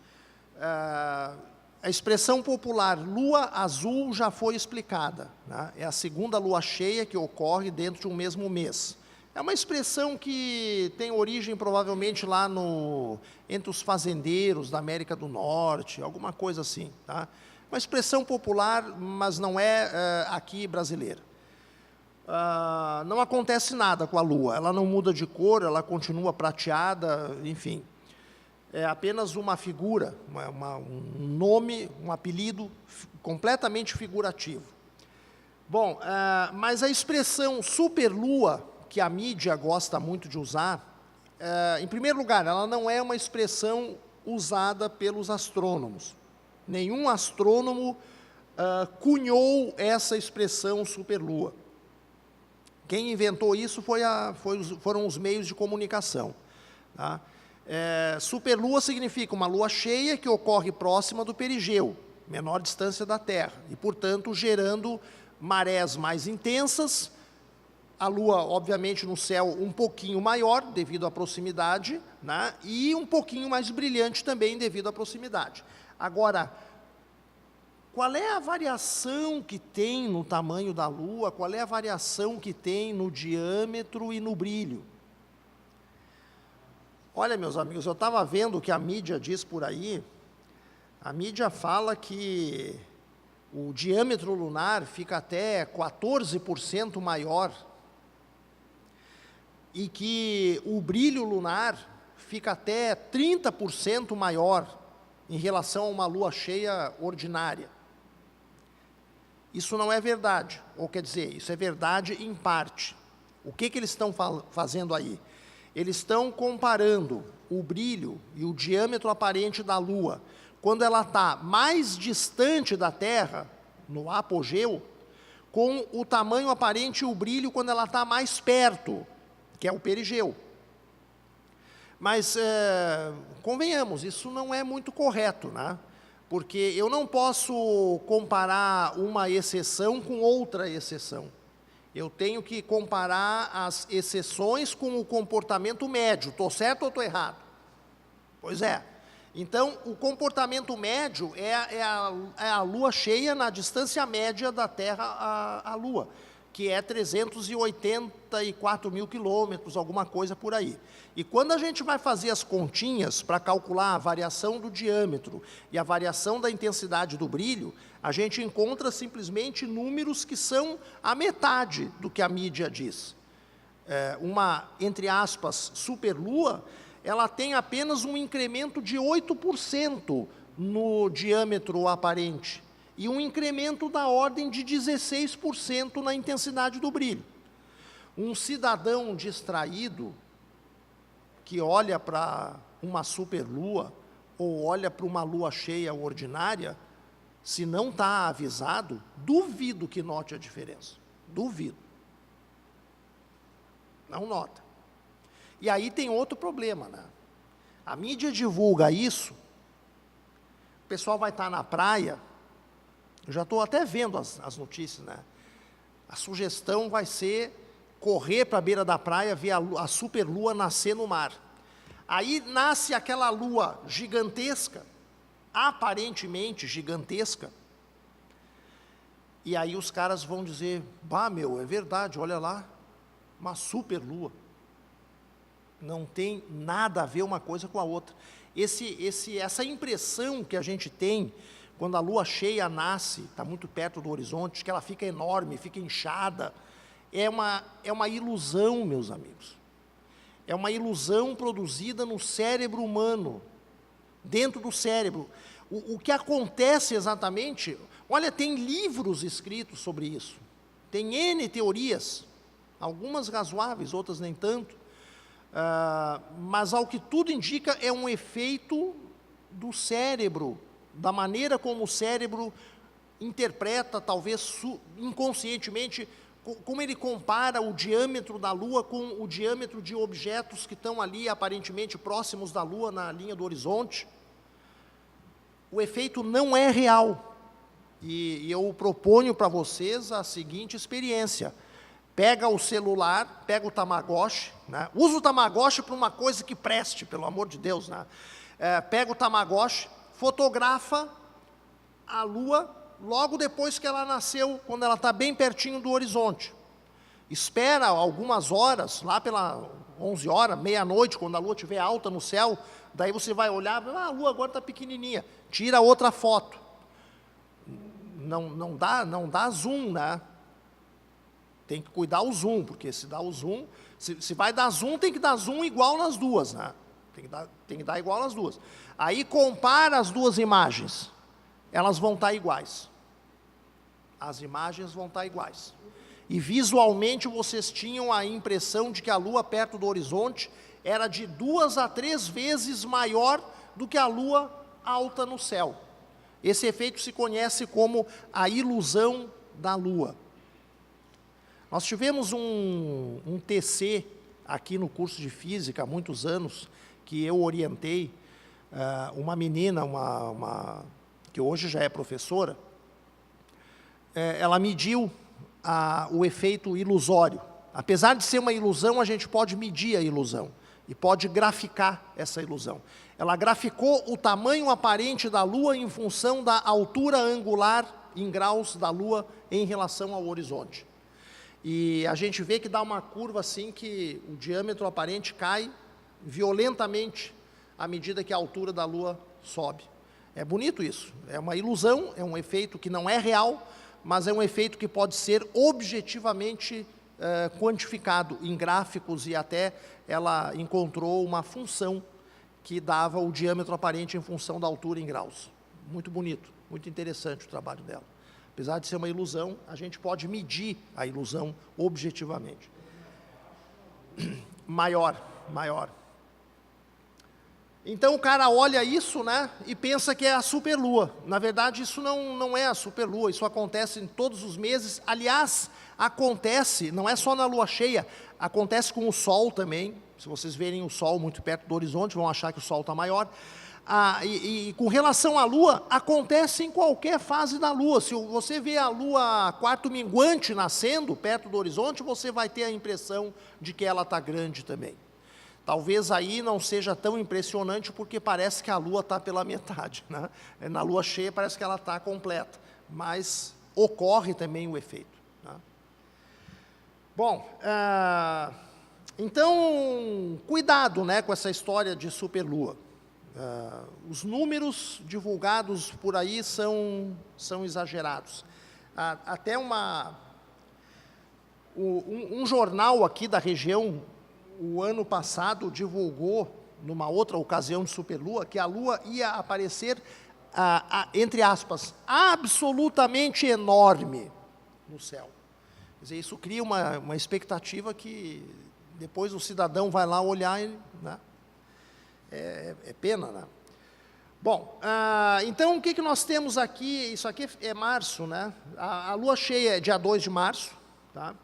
A expressão popular lua azul já foi explicada, né? É a segunda lua cheia que ocorre dentro de um mesmo mês. É uma expressão que tem origem provavelmente lá entre os fazendeiros da América do Norte, alguma coisa assim, tá? Uma expressão popular, mas não é aqui brasileira. Não acontece nada com a lua, ela não muda de cor, ela continua prateada, enfim. É apenas uma figura, um nome, um apelido completamente figurativo. Bom, mas a expressão superlua, que a mídia gosta muito de usar, em primeiro lugar, ela não é uma expressão usada pelos astrônomos. Nenhum astrônomo cunhou essa expressão superlua. Quem inventou isso foram os meios de comunicação, tá? Superlua significa uma lua cheia que ocorre próxima do perigeu, menor distância da Terra, e, portanto, gerando marés mais intensas, a lua, obviamente, no céu um pouquinho maior, devido à proximidade, né? E um pouquinho mais brilhante também, devido à proximidade. Agora, qual é a variação que tem no tamanho da lua, qual é a variação que tem no diâmetro e no brilho? Olha, meus amigos, eu estava vendo o que a mídia diz por aí. A mídia fala que o diâmetro lunar fica até 14% maior e que o brilho lunar fica até 30% maior em relação a uma lua cheia ordinária. Isso não é verdade, ou quer dizer, isso é verdade em parte. O que eles estão fazendo aí? Eles estão comparando o brilho e o diâmetro aparente da Lua, quando ela está mais distante da Terra, no apogeu, com o tamanho aparente e o brilho quando ela está mais perto, que é o perigeu. Mas, convenhamos, isso não é muito correto, né? Porque eu não posso comparar uma exceção com outra exceção. Eu tenho que comparar as exceções com o comportamento médio. Estou certo ou estou errado? Pois é. Então, o comportamento médio é a lua cheia na distância média da Terra à Lua, que é 384 mil quilômetros, alguma coisa por aí. E quando a gente vai fazer as continhas para calcular a variação do diâmetro e a variação da intensidade do brilho, a gente encontra simplesmente números que são a metade do que a mídia diz. Uma, entre aspas, superlua, ela tem apenas um incremento de 8% no diâmetro aparente e um incremento da ordem de 16% na intensidade do brilho. Um cidadão distraído que olha para uma superlua ou olha para uma lua cheia ordinária, se não está avisado, duvido que note a diferença. Duvido. Não nota. E aí tem outro problema, né? A mídia divulga isso, o pessoal vai estar na praia, eu já estou até vendo as notícias, né? A sugestão vai ser correr para a beira da praia, ver a superlua nascer no mar. Aí nasce aquela lua gigantesca, aparentemente gigantesca, e aí os caras vão dizer, bah, meu, é verdade, olha lá, uma superlua. Não tem nada a ver uma coisa com a outra. Essa impressão que a gente tem quando a lua cheia nasce, está muito perto do horizonte, que ela fica enorme, fica inchada, é uma ilusão, meus amigos. É uma ilusão produzida no cérebro humano, dentro do cérebro. O que acontece exatamente, olha, tem livros escritos sobre isso, tem N teorias, algumas razoáveis, outras nem tanto. mas ao que tudo indica é um efeito do cérebro, da maneira como o cérebro interpreta, talvez inconscientemente, como ele compara o diâmetro da Lua com o diâmetro de objetos que estão ali aparentemente próximos da Lua na linha do horizonte. O efeito não é real. E eu proponho para vocês a seguinte experiência. Pega o celular, pega o Tamagotchi, né? Usa o Tamagotchi para uma coisa que preste, pelo amor de Deus, né? Pega o Tamagotchi, fotografa a Lua logo depois que ela nasceu, quando ela está bem pertinho do horizonte. Espera algumas horas, lá pelas 11 horas, meia-noite, quando a Lua estiver alta no céu, daí você vai olhar, a Lua agora está pequenininha, tira outra foto. Não dá zoom, né? Tem que cuidar o zoom, porque se dá o zoom, se vai dar zoom, tem que dar zoom igual nas duas, né? Tem que dar igual nas duas. Aí compara as duas imagens, elas vão estar iguais. As imagens vão estar iguais. E visualmente vocês tinham a impressão de que a Lua perto do horizonte era de 2 a 3 vezes maior do que a Lua alta no céu. Esse efeito se conhece como a ilusão da Lua. Nós tivemos um TC aqui no curso de Física há muitos anos, que eu orientei, uma menina, que hoje já é professora, ela mediu o efeito ilusório. Apesar de ser uma ilusão, a gente pode medir a ilusão e pode graficar essa ilusão. Ela graficou o tamanho aparente da Lua em função da altura angular em graus da Lua em relação ao horizonte. E a gente vê que dá uma curva assim que o diâmetro aparente cai violentamente à medida que a altura da Lua sobe. É bonito isso, é uma ilusão, é um efeito que não é real, mas é um efeito que pode ser objetivamente quantificado em gráficos, e até ela encontrou uma função que dava o diâmetro aparente em função da altura em graus. Muito bonito, muito interessante o trabalho dela. Apesar de ser uma ilusão, a gente pode medir a ilusão objetivamente. Maior. Então o cara olha isso, né, e pensa que é a superlua. Na verdade, isso não é a superlua, isso acontece em todos os meses. Aliás, acontece, não é só na lua cheia, acontece com o Sol também. Se vocês verem o Sol muito perto do horizonte, vão achar que o Sol está maior. E com relação à Lua, acontece em qualquer fase da Lua. Se você vê a Lua quarto minguante nascendo perto do horizonte, você vai ter a impressão de que ela está grande também. Talvez aí não seja tão impressionante, porque parece que a Lua está pela metade, né? Na Lua cheia parece que ela está completa, mas ocorre também o efeito, né? Bom, então, cuidado, né, com essa história de superlua. Os números divulgados por aí são exagerados. Até um jornal aqui da região, o ano passado, divulgou, numa outra ocasião de superlua, que a Lua ia aparecer, entre aspas, absolutamente enorme no céu. Quer dizer, isso cria uma expectativa que depois o cidadão vai lá olhar e, né? É pena, né? Bom, então o que nós temos aqui? Isso aqui é março, né? A lua cheia é dia 2 de março, tá?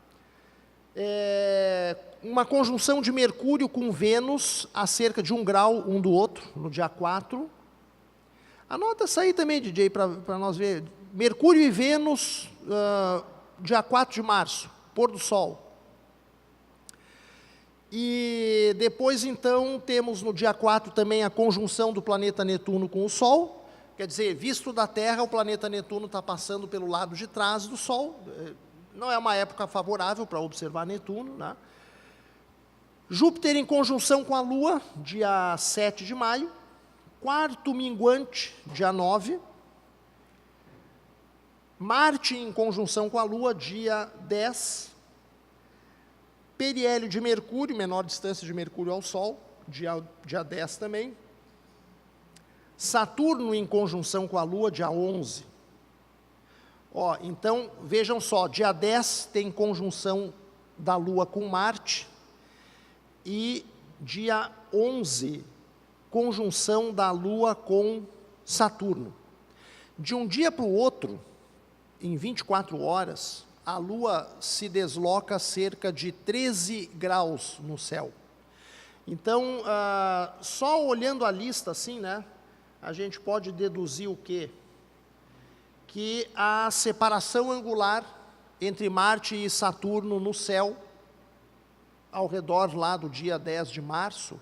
Uma conjunção de Mercúrio com Vênus a cerca de 1 grau um do outro, no dia 4. Anota essa aí também, DJ, para nós ver. Mercúrio e Vênus, dia 4 de março, pôr do sol. E depois, então, temos no dia 4 também a conjunção do planeta Netuno com o Sol. Quer dizer, visto da Terra, o planeta Netuno está passando pelo lado de trás do Sol. Não é uma época favorável para observar Netuno, né? Júpiter em conjunção com a Lua, dia 7 de maio. Quarto minguante, dia 9. Marte em conjunção com a Lua, dia 10. Periélio de Mercúrio, menor distância de Mercúrio ao Sol, dia 10 também. Saturno em conjunção com a Lua, dia 11. Então, vejam só, dia 10 tem conjunção da Lua com Marte, e dia 11, conjunção da Lua com Saturno. De um dia para o outro, em 24 horas, a Lua se desloca cerca de 13 graus no céu. Então, só olhando a lista assim, né, a gente pode deduzir o quê? Que a separação angular entre Marte e Saturno no céu, ao redor lá do dia 10 de março,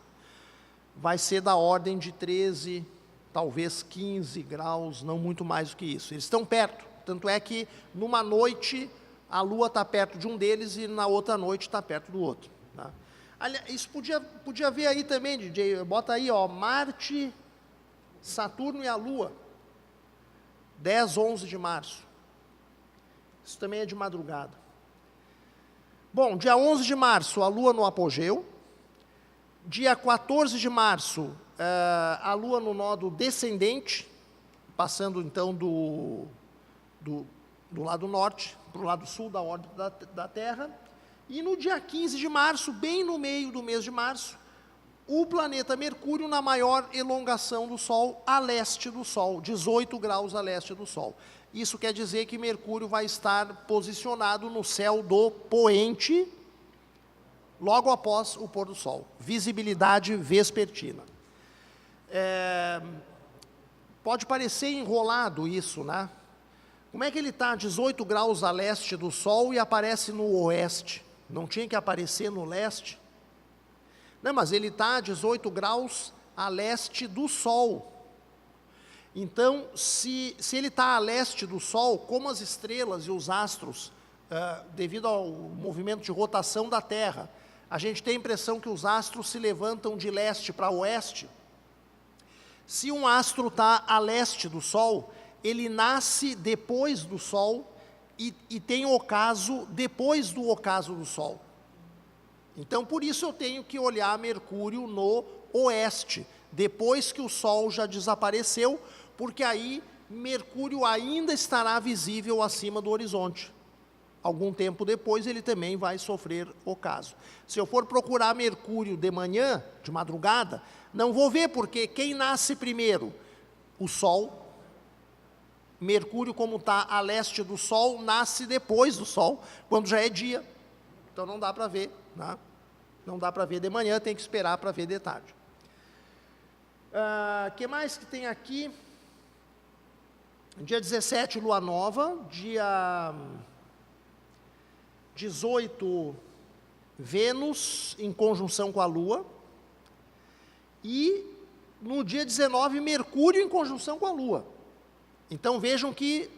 vai ser da ordem de 13, talvez 15 graus, não muito mais do que isso. Eles estão perto, tanto é que numa noite a Lua está perto de um deles e na outra noite está perto do outro. Tá? Isso podia ver aí também, DJ, bota aí, ó, Marte, Saturno e a Lua, 10, 11 de março. Isso também é de madrugada. Bom, dia 11 de março, a Lua no apogeu. Dia 14 de março, a Lua no nodo descendente, passando então do lado norte para o lado sul da órbita da Terra. E no dia 15 de março, bem no meio do mês de março, o planeta Mercúrio na maior elongação do Sol, a leste do Sol, 18 graus a leste do Sol. Isso quer dizer que Mercúrio vai estar posicionado no céu do poente, logo após o pôr do sol. Visibilidade vespertina. Pode parecer enrolado isso, né? Como é que ele está a 18 graus a leste do Sol e aparece no oeste? Não tinha que aparecer no leste? Não, mas ele está a 18 graus a leste do Sol. Então, se ele está a leste do Sol, como as estrelas e os astros, devido ao movimento de rotação da Terra, a gente tem a impressão que os astros se levantam de leste para oeste. Se um astro está a leste do Sol, ele nasce depois do Sol e tem ocaso depois do ocaso do Sol. Então, por isso eu tenho que olhar Mercúrio no oeste, depois que o Sol já desapareceu, porque aí Mercúrio ainda estará visível acima do horizonte. Algum tempo depois ele também vai sofrer ocaso. Se eu for procurar Mercúrio de manhã, de madrugada, não vou ver, porque quem nasce primeiro? O Sol. Mercúrio, como está a leste do Sol, nasce depois do Sol, quando já é dia. Então não dá para ver, né? Não dá para ver de manhã, tem que esperar para ver de tarde. Que mais que tem aqui? Dia 17, Lua Nova. Dia 18, Vênus em conjunção com a Lua. E no dia 19, Mercúrio em conjunção com a Lua. Então vejam que,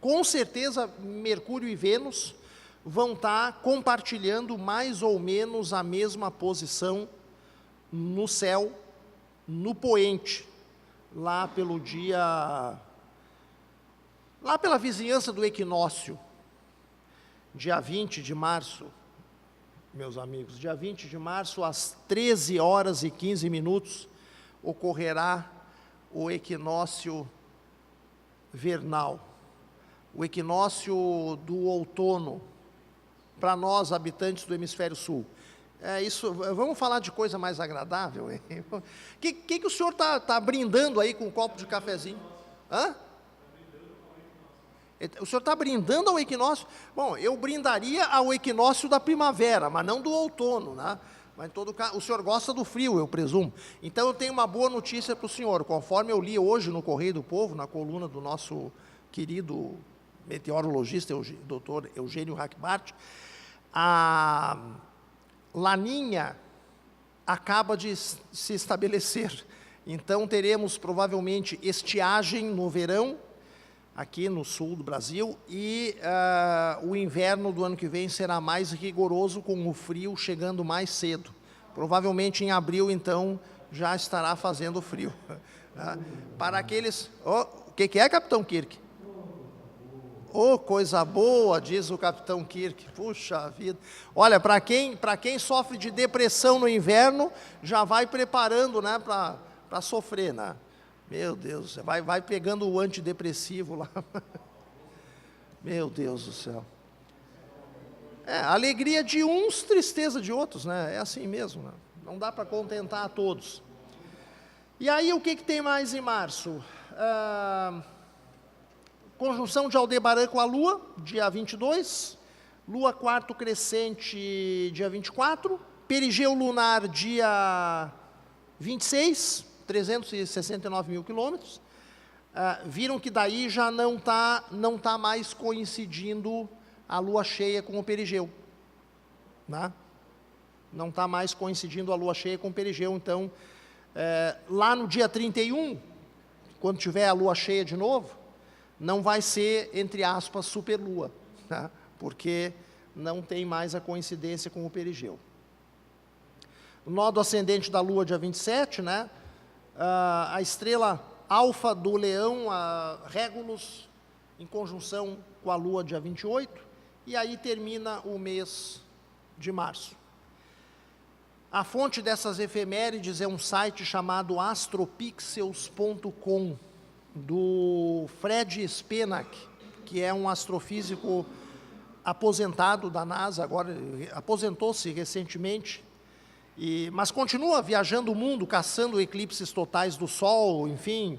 com certeza, Mercúrio e Vênus vão estar compartilhando mais ou menos a mesma posição no céu, no poente, lá pelo dia, lá pela vizinhança do equinócio, dia 20 de março, meus amigos, dia 20 de março, às 13 horas e 15 minutos, ocorrerá o equinócio vernal, o equinócio do outono, para nós, habitantes do hemisfério sul. Isso, vamos falar de coisa mais agradável, hein? Que o senhor está brindando aí com um copo de cafezinho? Hã? O senhor está brindando ao equinócio? Bom, eu brindaria ao equinócio da primavera, mas não do outono, né? Mas em todo caso, o senhor gosta do frio, eu presumo. Então eu tenho uma boa notícia para o senhor. Conforme eu li hoje no Correio do Povo, na coluna do nosso querido meteorologista, doutor Eugênio Hackbart, a Laninha acaba de se estabelecer. Então teremos provavelmente estiagem no verão, aqui no sul do Brasil, e o inverno do ano que vem será mais rigoroso, com o frio chegando mais cedo. Provavelmente em abril, então, já estará fazendo frio. Para aqueles... o que é, Capitão Kirk? Coisa boa, diz o Capitão Kirk. Puxa vida. Olha, para quem sofre de depressão no inverno, já vai preparando, né, para sofrer, né? Meu Deus, vai pegando o antidepressivo lá. Meu Deus do céu. Alegria de uns, tristeza de outros, né? É assim mesmo, né? Não dá para contentar a todos. E aí, o que tem mais em março? Conjunção de Aldebaran com a Lua, dia 22. Lua quarto crescente, dia 24. Perigeu lunar, dia 26, 369 mil quilômetros. Viram que daí já não tá mais coincidindo a lua cheia com o perigeu, né? Não está mais coincidindo a lua cheia com o perigeu. Então, lá no dia 31, quando tiver a lua cheia de novo, não vai ser, entre aspas, superlua, né? Porque não tem mais a coincidência com o perigeu. O nó do ascendente da lua, dia 27, né? A estrela alfa do leão, a Régulus, em conjunção com a lua, dia 28, e aí termina o mês de março. A fonte dessas efemérides é um site chamado astropixels.com, do Fred Spenak, que é um astrofísico aposentado da NASA, agora aposentou-se recentemente, mas continua viajando o mundo, caçando eclipses totais do Sol, enfim.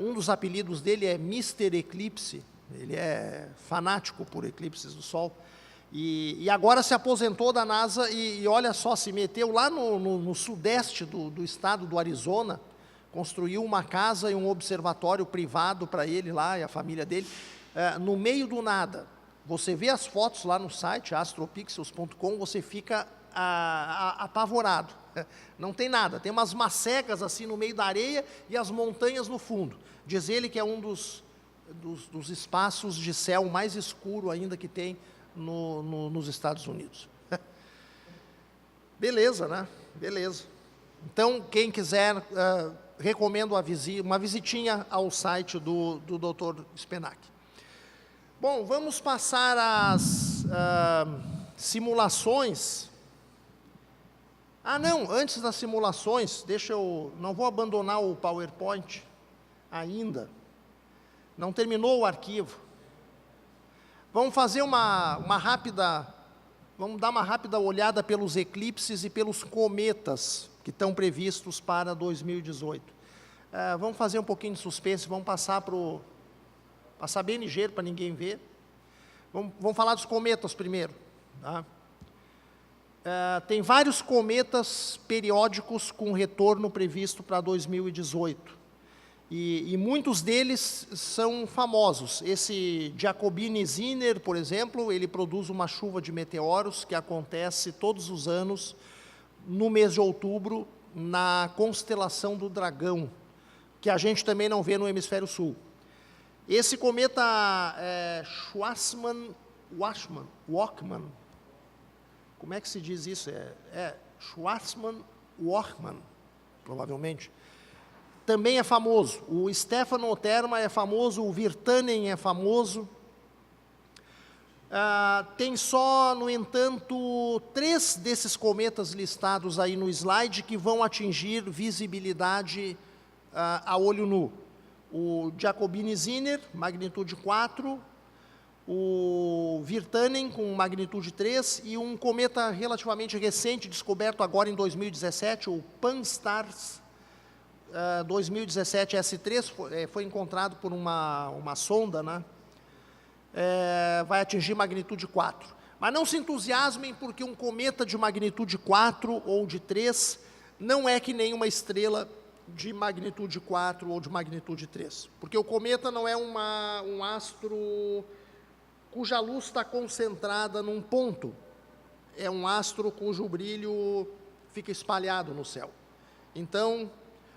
Um dos apelidos dele é Mr. Eclipse, ele é fanático por eclipses do Sol. E agora se aposentou da NASA e olha só, se meteu lá no sudeste do estado do Arizona, construiu uma casa e um observatório privado para ele lá e a família dele, no meio do nada. Você vê as fotos lá no site, astropixels.com, você fica apavorado. Não tem nada, tem umas macecas assim no meio da areia e as montanhas no fundo. Diz ele que é um dos espaços de céu mais escuro ainda que tem nos Estados Unidos. Beleza, né? Beleza. Então, quem quiser, recomendo uma visitinha ao site do Dr. Spenak. Bom, vamos passar às simulações. Não, antes das simulações, não vou abandonar o PowerPoint ainda. Não terminou o arquivo. Vamos fazer vamos dar uma rápida olhada pelos eclipses e pelos cometas que estão previstos para 2018. Vamos fazer um pouquinho de suspense, vamos passar bem ligeiro para ninguém ver. Vamos falar dos cometas primeiro, tá? Tem vários cometas periódicos com retorno previsto para 2018. E muitos deles são famosos. Esse Giacobini-Zinner, por exemplo, ele produz uma chuva de meteoros que acontece todos os anos no mês de outubro, na constelação do Dragão, que a gente também não vê no hemisfério sul. Esse cometa Schwarzmann-Walkman, como é que se diz isso? Schwarzmann-Walkman, provavelmente. Também é famoso. O Stephanopterma é famoso, o Virtanen é famoso. Tem só, no entanto, 3 desses cometas listados aí no slide que vão atingir visibilidade a olho nu. O Giacobini-Zinner, magnitude 4, o Virtanen com magnitude 3 e um cometa relativamente recente, descoberto agora em 2017, o Pan-STARRS 2017 S3, foi encontrado por uma sonda, né? Vai atingir magnitude 4. Mas não se entusiasmem, porque um cometa de magnitude 4 ou de 3 não é que nem uma estrela de magnitude 4 ou de magnitude 3. Porque o cometa não é um astro cuja luz está concentrada num ponto. É um astro cujo brilho fica espalhado no céu. Então,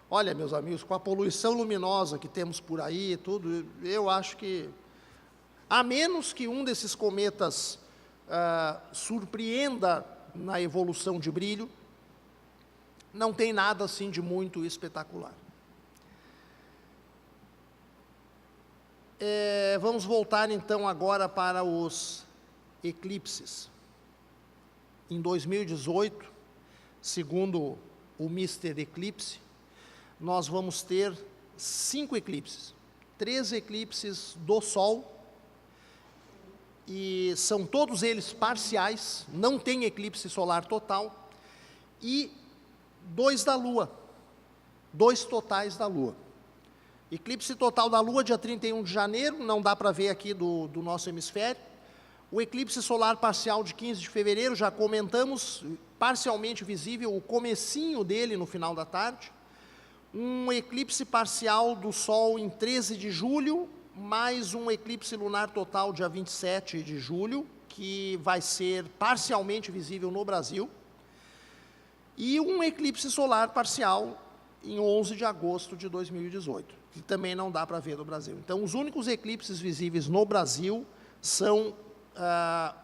olha, meus amigos, com a poluição luminosa que temos por aí e tudo, eu acho que, a menos que um desses cometas surpreenda na evolução de brilho, não tem nada assim de muito espetacular. Vamos voltar então agora para os eclipses. Em 2018, segundo o Mr. Eclipse, nós vamos ter 5 eclipses. 3 eclipses do Sol e são todos eles parciais, não tem eclipse solar total, e 2 da Lua, 2 totais da Lua. Eclipse total da Lua, dia 31 de janeiro, não dá para ver aqui do nosso hemisfério. O eclipse solar parcial de 15 de fevereiro, já comentamos, parcialmente visível, o comecinho dele no final da tarde. Um eclipse parcial do Sol em 13 de julho, mais um eclipse lunar total dia 27 de julho, que vai ser parcialmente visível no Brasil. E um eclipse solar parcial em 11 de agosto de 2018, que também não dá para ver no Brasil. Então, os únicos eclipses visíveis no Brasil são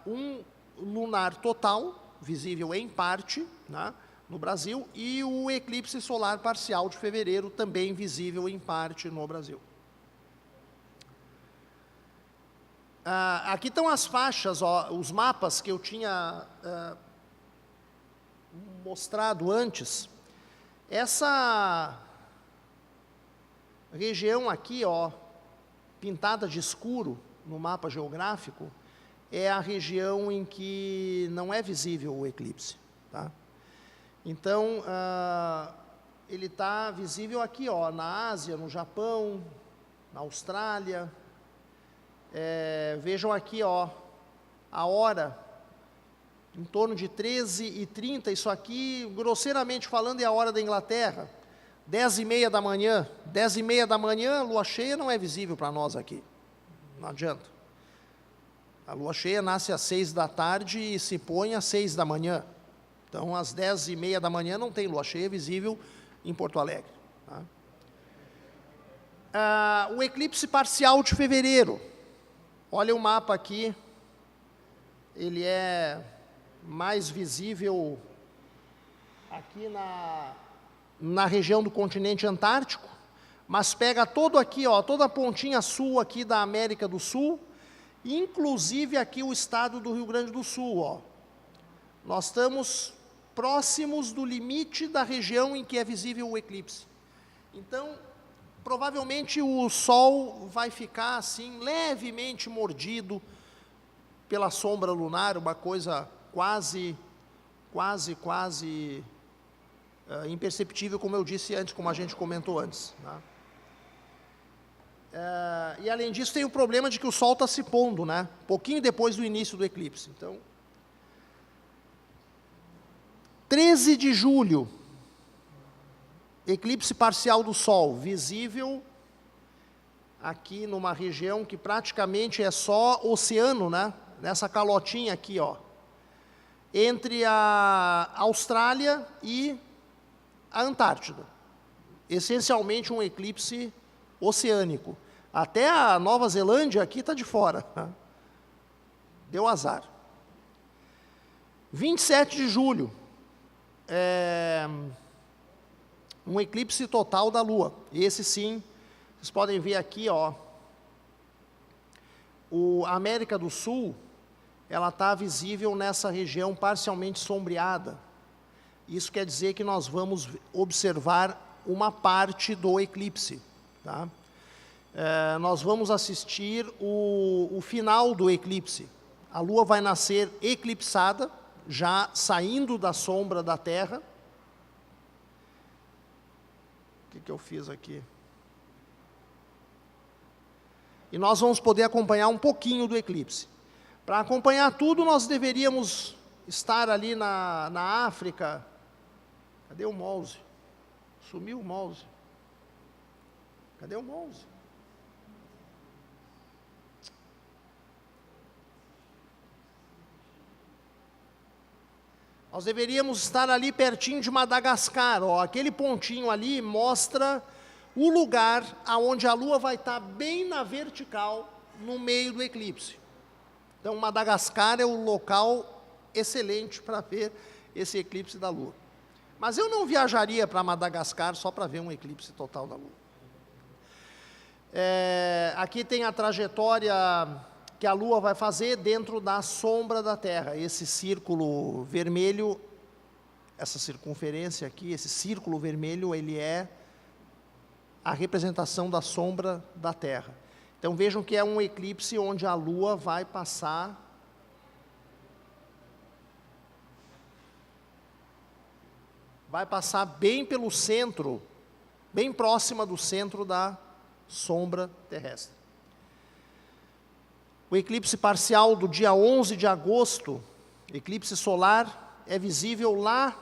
um lunar total, visível em parte, né, no Brasil, e o eclipse solar parcial de fevereiro, também visível em parte no Brasil. Aqui estão as faixas, ó, os mapas que eu tinha mostrado antes. Essa região aqui, ó, pintada de escuro no mapa geográfico, é a região em que não é visível o eclipse, tá? Então, ele está visível aqui, ó, na Ásia, no Japão, na Austrália. Vejam aqui, ó, a hora, em torno de 13h30, isso aqui, grosseiramente falando, é a hora da Inglaterra, 10h30 da manhã, 10h30 da manhã, lua cheia não é visível para nós aqui, não adianta. A lua cheia nasce às 6 da tarde e se põe às 6 da manhã. Então, às 10h30 da manhã não tem lua cheia visível em Porto Alegre. Tá? O eclipse parcial de fevereiro. Olha o mapa aqui. Ele é mais visível aqui na região do continente antártico, mas pega todo aqui, ó, toda a pontinha sul aqui da América do Sul, inclusive aqui o estado do Rio Grande do Sul, ó. Nós estamos próximos do limite da região em que é visível o eclipse. Então, provavelmente o Sol vai ficar assim, levemente mordido pela sombra lunar, uma coisa quase imperceptível, como eu disse antes, como a gente comentou antes, né? E além disso tem o problema de que o Sol está se pondo, né? Pouquinho depois do início do eclipse. Então, 13 de julho, eclipse parcial do Sol, visível aqui numa região que praticamente é só oceano, né? Nessa calotinha aqui, ó, entre a Austrália e a Antártida. Essencialmente um eclipse oceânico. Até a Nova Zelândia aqui está de fora. Deu azar. 27 de julho, um eclipse total da Lua. Esse sim, vocês podem ver aqui, ó, a América do Sul, ela está visível nessa região parcialmente sombreada. Isso quer dizer que nós vamos observar uma parte do eclipse, tá? Nós vamos assistir o final do eclipse. A Lua vai nascer eclipsada, já saindo da sombra da Terra. O que eu fiz aqui? E nós vamos poder acompanhar um pouquinho do eclipse. Para acompanhar tudo, nós deveríamos estar ali na África. Cadê o mouse? Sumiu o mouse. Cadê o mouse? Nós deveríamos estar ali pertinho de Madagascar, ó. Aquele pontinho ali mostra o lugar aonde a Lua vai estar bem na vertical, no meio do eclipse. Então, Madagascar é o local excelente para ver esse eclipse da Lua. Mas eu não viajaria para Madagascar só para ver um eclipse total da Lua. Aqui tem a trajetória que a Lua vai fazer dentro da sombra da Terra. Esse círculo vermelho, essa circunferência aqui, esse círculo vermelho, ele é a representação da sombra da Terra. Então vejam que é um eclipse onde a Lua vai passar bem pelo centro, bem próxima do centro da sombra terrestre. O eclipse parcial do dia 11 de agosto, eclipse solar, é visível lá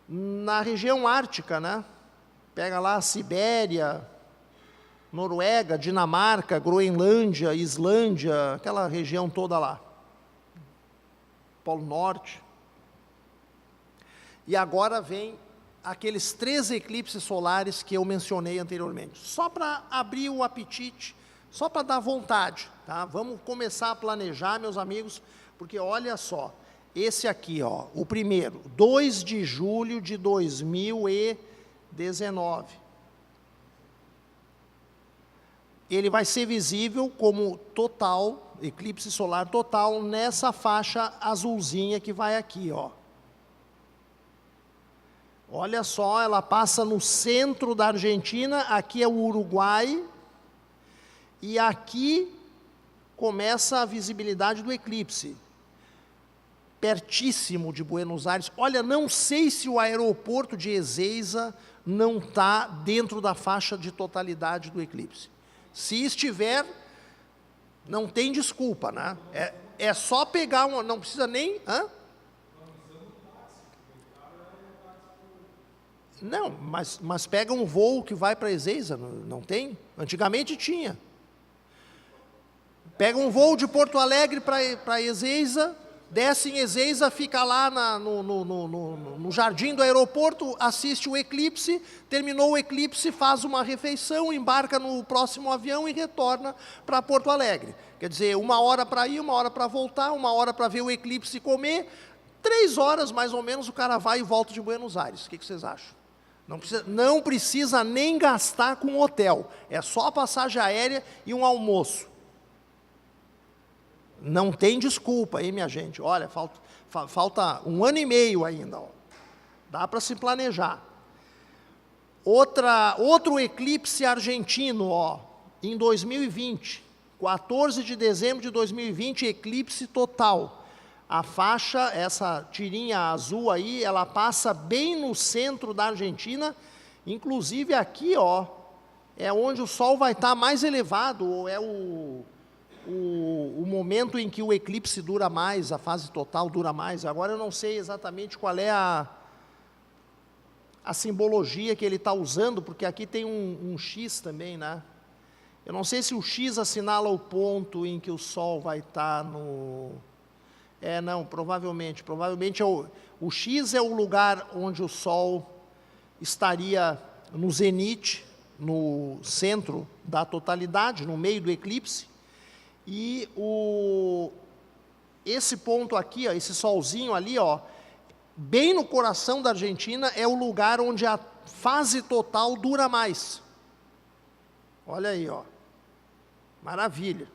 na região ártica, né? Pega lá a Sibéria, Noruega, Dinamarca, Groenlândia, Islândia, aquela região toda lá. Polo Norte. E agora vem aqueles 3 eclipses solares que eu mencionei anteriormente. Só para abrir o apetite, só para dar vontade, tá? Vamos começar a planejar, meus amigos, porque olha só, esse aqui, ó, o primeiro, 2 de julho de 2019. Ele vai ser visível como total, eclipse solar total, nessa faixa azulzinha que vai aqui, ó. Olha só, ela passa no centro da Argentina, aqui é o Uruguai, e aqui começa a visibilidade do eclipse. Pertíssimo de Buenos Aires. Olha, não sei se o aeroporto de Ezeiza não está dentro da faixa de totalidade do eclipse. Se estiver, não tem desculpa, né? É só pegar uma, não precisa nem... Hã? Não, mas pega um voo que vai para Ezeiza, não tem? Antigamente tinha. Pega um voo de Porto Alegre para Ezeiza, desce em Ezeiza, fica lá no jardim do aeroporto, assiste o eclipse, terminou o eclipse, faz uma refeição, embarca no próximo avião e retorna para Porto Alegre. Quer dizer, 1 hora para ir, 1 hora para voltar, 1 hora para ver o eclipse e comer, 3 horas mais ou menos o cara vai e volta de Buenos Aires. O que vocês acham? Não precisa nem gastar com hotel, é só a passagem aérea e um almoço. Não tem desculpa, hein, minha gente? Olha, falta 1 ano e meio ainda, ó. Dá para se planejar. Outro eclipse argentino, ó, em 2020, 14 de dezembro de 2020, eclipse total. A faixa, essa tirinha azul aí, ela passa bem no centro da Argentina, inclusive aqui, ó, é onde o Sol vai estar mais elevado, ou é o momento em que o eclipse dura mais, a fase total dura mais. Agora eu não sei exatamente qual é a simbologia que ele está usando, porque aqui tem um X também, né? Eu não sei se o X assinala o ponto em que o Sol vai estar no... não, provavelmente o X é o lugar onde o Sol estaria no zenite, no centro da totalidade, no meio do eclipse, e esse ponto aqui, ó, esse solzinho ali, ó, bem no coração da Argentina, é o lugar onde a fase total dura mais. Olha aí, ó, maravilha,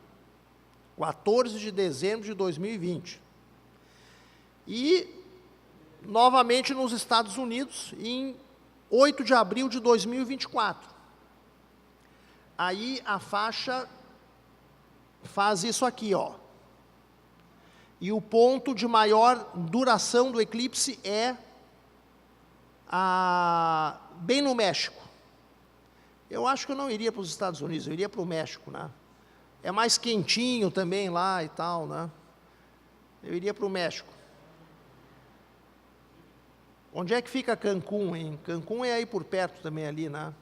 14 de dezembro de 2020. E, novamente, nos Estados Unidos, em 8 de abril de 2024. Aí a faixa faz isso aqui, ó. E o ponto de maior duração do eclipse é bem no México. Eu acho que eu não iria para os Estados Unidos, eu iria para o México, né? É mais quentinho também lá e tal, né? Eu iria para o México. Onde é que fica Cancún, hein? Cancún é aí por perto também ali, né?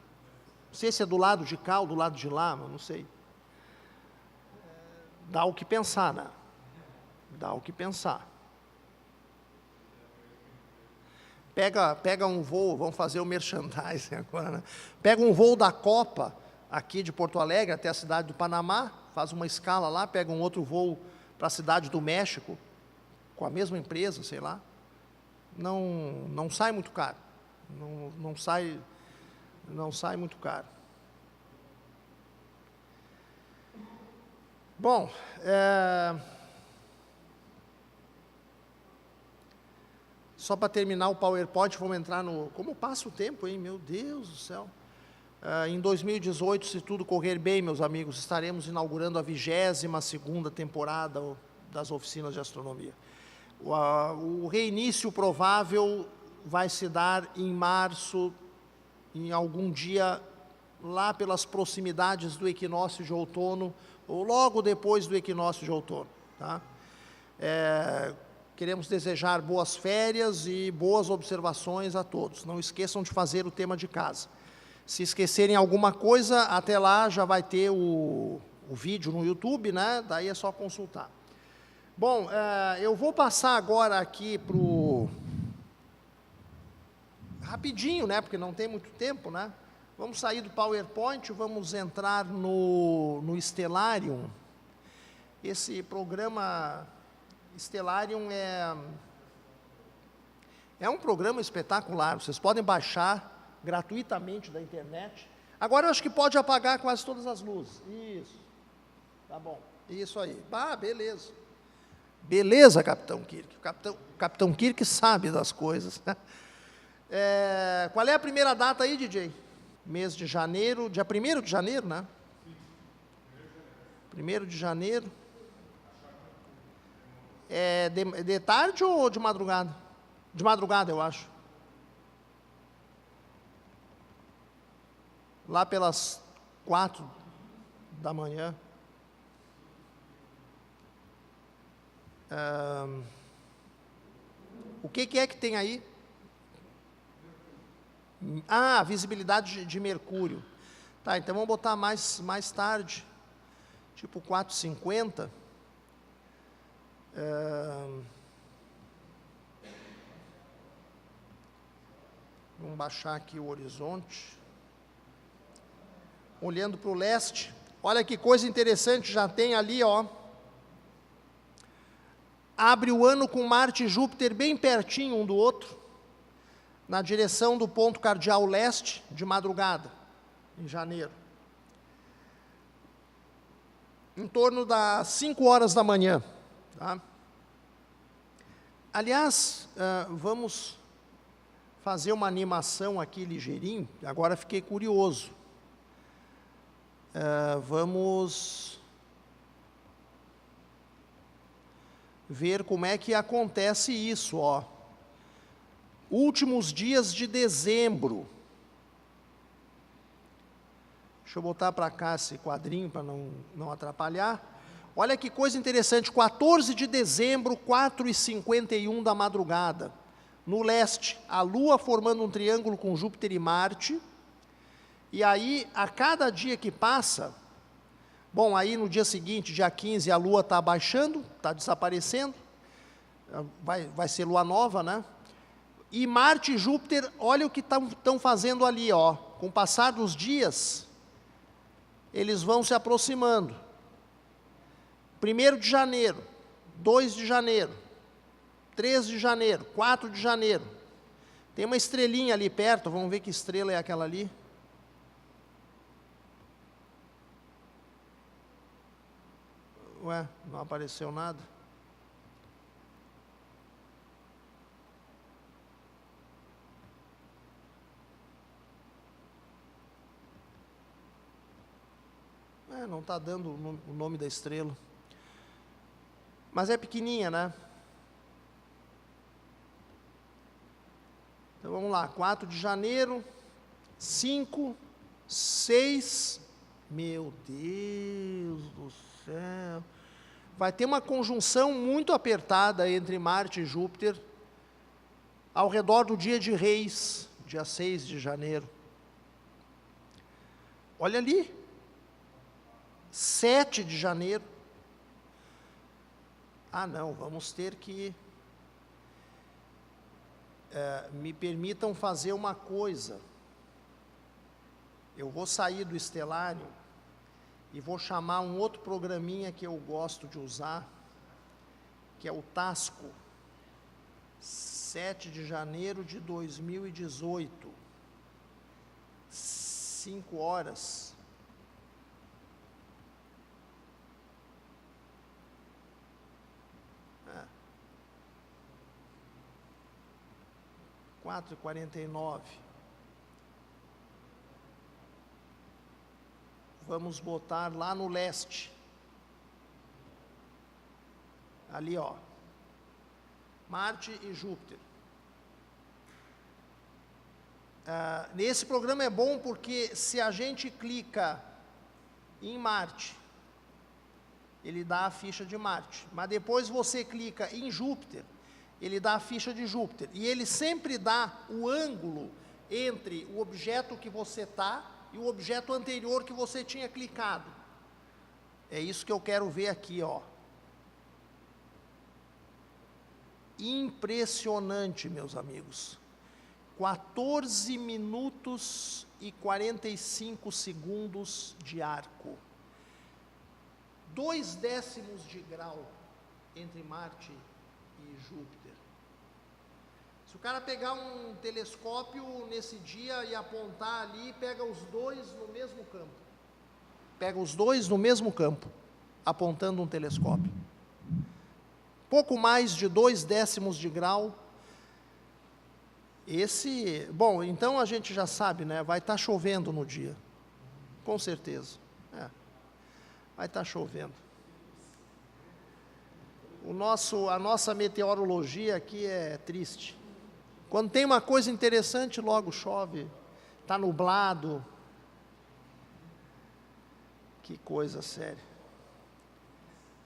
Não sei se é do lado de cá ou do lado de lá, mas não sei. Dá o que pensar, né? Dá o que pensar. Pega um voo, vamos fazer o merchandising agora, né? Pega um voo da Copa, aqui de Porto Alegre até a cidade do Panamá, faz uma escala lá, pega um outro voo para a cidade do México, com a mesma empresa, sei lá. Não sai muito caro. Não sai muito caro. Bom, só para terminar o PowerPoint, vamos entrar no... Como passa o tempo, hein? Meu Deus do céu. Em 2018, se tudo correr bem, meus amigos, estaremos inaugurando a 22ª temporada das oficinas de astronomia. O reinício provável vai se dar em março, em algum dia lá pelas proximidades do equinócio de outono, ou logo depois do equinócio de outono. Tá? Queremos desejar boas férias e boas observações a todos. Não esqueçam de fazer o tema de casa. Se esquecerem alguma coisa, até lá já vai ter o vídeo no YouTube, né? Daí é só consultar. Bom, eu vou passar agora aqui para o... Rapidinho, né? Porque não tem muito tempo, né? Vamos sair do PowerPoint, vamos entrar no Stellarium. Esse programa Stellarium é um programa espetacular. Vocês podem baixar gratuitamente da internet. Agora eu acho que pode apagar quase todas as luzes. Isso. Tá bom. Isso aí. Beleza. Beleza, Capitão Kirk. Capitão Kirk sabe das coisas. Qual é a primeira data aí, DJ? Mês de janeiro, dia 1º de janeiro, né? 1º de janeiro. É de tarde ou de madrugada? De madrugada, eu acho. Lá pelas 4 da manhã. O que é que tem aí? Visibilidade de Mercúrio. Tá, então vamos botar mais tarde, tipo 4h50. Vamos baixar aqui o horizonte. Olhando para o leste, olha que coisa interessante, já tem ali, ó. Abre o ano com Marte e Júpiter bem pertinho um do outro, na direção do ponto cardial leste, de madrugada, em janeiro. Em torno das 5 horas da manhã. Tá? Aliás, vamos fazer uma animação aqui ligeirinho, agora fiquei curioso. Vamos ver como é que acontece isso, ó. Últimos dias de dezembro. Deixa eu botar para cá esse quadrinho para não atrapalhar. Olha que coisa interessante, 14 de dezembro, 4h51 da madrugada. No leste, a Lua formando um triângulo com Júpiter e Marte. E aí, a cada dia que passa, bom, aí no dia seguinte, dia 15, a Lua está abaixando, está desaparecendo, vai ser Lua nova, né? E Marte e Júpiter, olha o que estão fazendo ali, ó. Com o passar dos dias, eles vão se aproximando. 1º de janeiro, 2 de janeiro, 3 de janeiro, 4 de janeiro. Tem uma estrelinha ali perto, vamos ver que estrela é aquela ali. Ué, não apareceu nada? Não está dando o nome da estrela. Mas é pequenininha, né? Então vamos lá, 4 de janeiro, 5, 6, meu Deus do céu. Vai ter uma conjunção muito apertada entre Marte e Júpiter ao redor do dia de Reis, dia 6 de janeiro. Olha ali, 7 de janeiro. Não, vamos ter que... me permitam fazer uma coisa. Eu vou sair do Stellarium e vou chamar um outro programinha que eu gosto de usar, que é o Tasco, 7 de janeiro de 2018, 5 horas. É. 4h49. Vamos botar lá no leste. Ali, ó. Marte e Júpiter. Nesse programa é bom porque se a gente clica em Marte, ele dá a ficha de Marte. Mas depois você clica em Júpiter, ele dá a ficha de Júpiter. E ele sempre dá o ângulo entre o objeto que você está e o objeto anterior que você tinha clicado. É isso que eu quero ver aqui, ó. Impressionante, meus amigos. 14 minutos e 45 segundos de arco. 0,2 de grau entre Marte e Júpiter. Se o cara pegar um telescópio nesse dia e apontar ali, pega os dois no mesmo campo. Pega os dois no mesmo campo, apontando um telescópio. Pouco mais de 0,2 de grau. Bom, então a gente já sabe, né? Vai estar chovendo no dia. Com certeza. Vai estar chovendo. A nossa meteorologia aqui é triste. Quando tem uma coisa interessante, logo chove. Está nublado. Que coisa séria.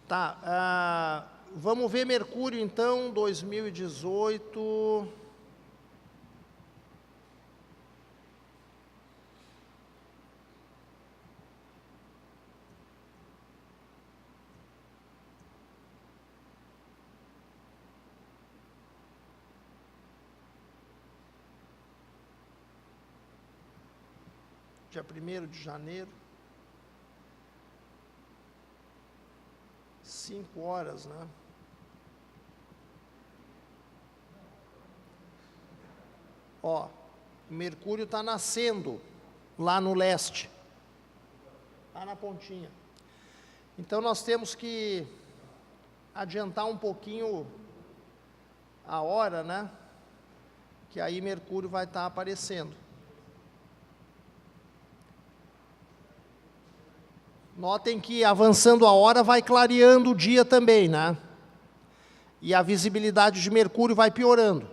Tá, vamos ver Mercúrio então, 2018. Dia 1º de janeiro, 5 horas, né? Ó, Mercúrio está nascendo lá no leste, lá na pontinha. Então nós temos que adiantar um pouquinho a hora, né? Que aí Mercúrio vai estar aparecendo. Notem que avançando a hora vai clareando o dia também, né? E a visibilidade de Mercúrio vai piorando.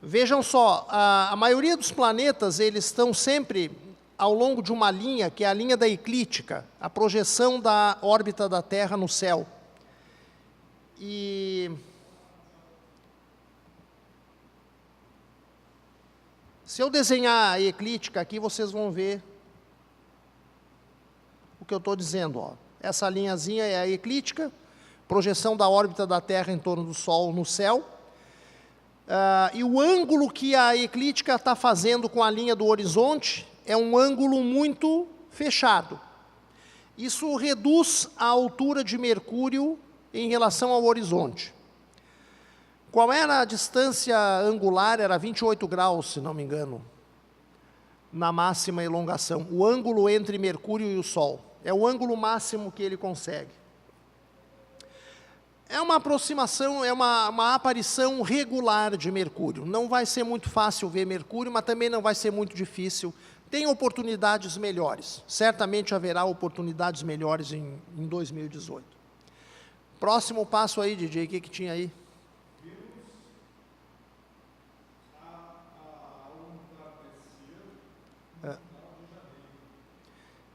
Vejam só, a maioria dos planetas, eles estão sempre ao longo de uma linha, que é a linha da eclíptica, a projeção da órbita da Terra no céu. E se eu desenhar a eclíptica aqui, vocês vão ver o que eu estou dizendo, ó. Essa linhazinha é a eclíptica, projeção da órbita da Terra em torno do Sol no céu. E o ângulo que a eclíptica está fazendo com a linha do horizonte é um ângulo muito fechado. Isso reduz a altura de Mercúrio em relação ao horizonte. Qual era a distância angular? Era 28 graus, se não me engano, na máxima elongação. O ângulo entre Mercúrio e o Sol. É o ângulo máximo que ele consegue. É uma aproximação, é uma aparição regular de Mercúrio. Não vai ser muito fácil ver Mercúrio, mas também não vai ser muito difícil. Tem oportunidades melhores. Certamente haverá oportunidades melhores em 2018. Próximo passo aí, DJ, o que tinha aí?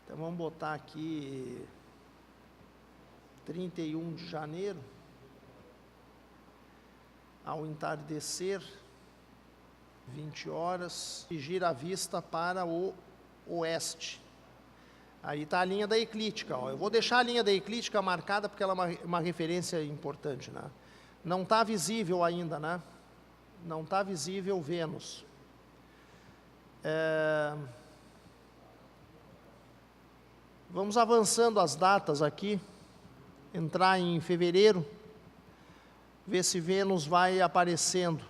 Então vamos botar aqui 31 de janeiro, ao entardecer, 20 horas, e gira a vista para o oeste. Aí está a linha da eclíptica, ó. Eu vou deixar a linha da eclíptica marcada porque ela é uma referência importante, né? Não está visível ainda, né? Não está visível Vênus. Vamos avançando as datas aqui. Entrar em fevereiro, ver se Vênus vai aparecendo.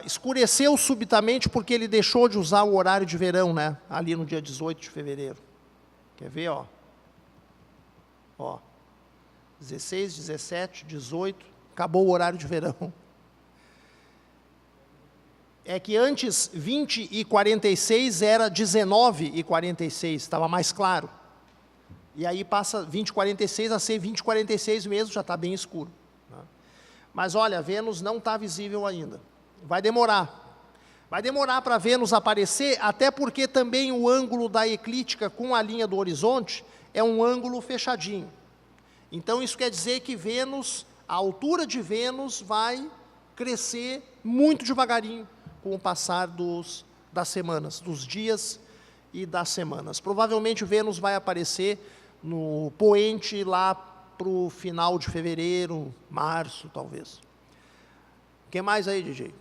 Escureceu subitamente porque ele deixou de usar o horário de verão, né? Ali no dia 18 de fevereiro. Quer ver, ó? Ó, 16, 17, 18, acabou o horário de verão. é que antes 20:46 era 19:46, estava mais claro. E aí passa 20:46 a ser 20:46 mesmo, já está bem escuro. Né? Mas olha, Vênus não está visível ainda. Vai demorar. Vai demorar para Vênus aparecer, até porque também o ângulo da eclíptica com a linha do horizonte é um ângulo fechadinho. Então isso quer dizer que Vênus, a altura de Vênus vai crescer muito devagarinho com o passar das semanas, dos dias e das semanas. Provavelmente Vênus vai aparecer no poente lá para o final de fevereiro, março, talvez. O que mais aí, DJ?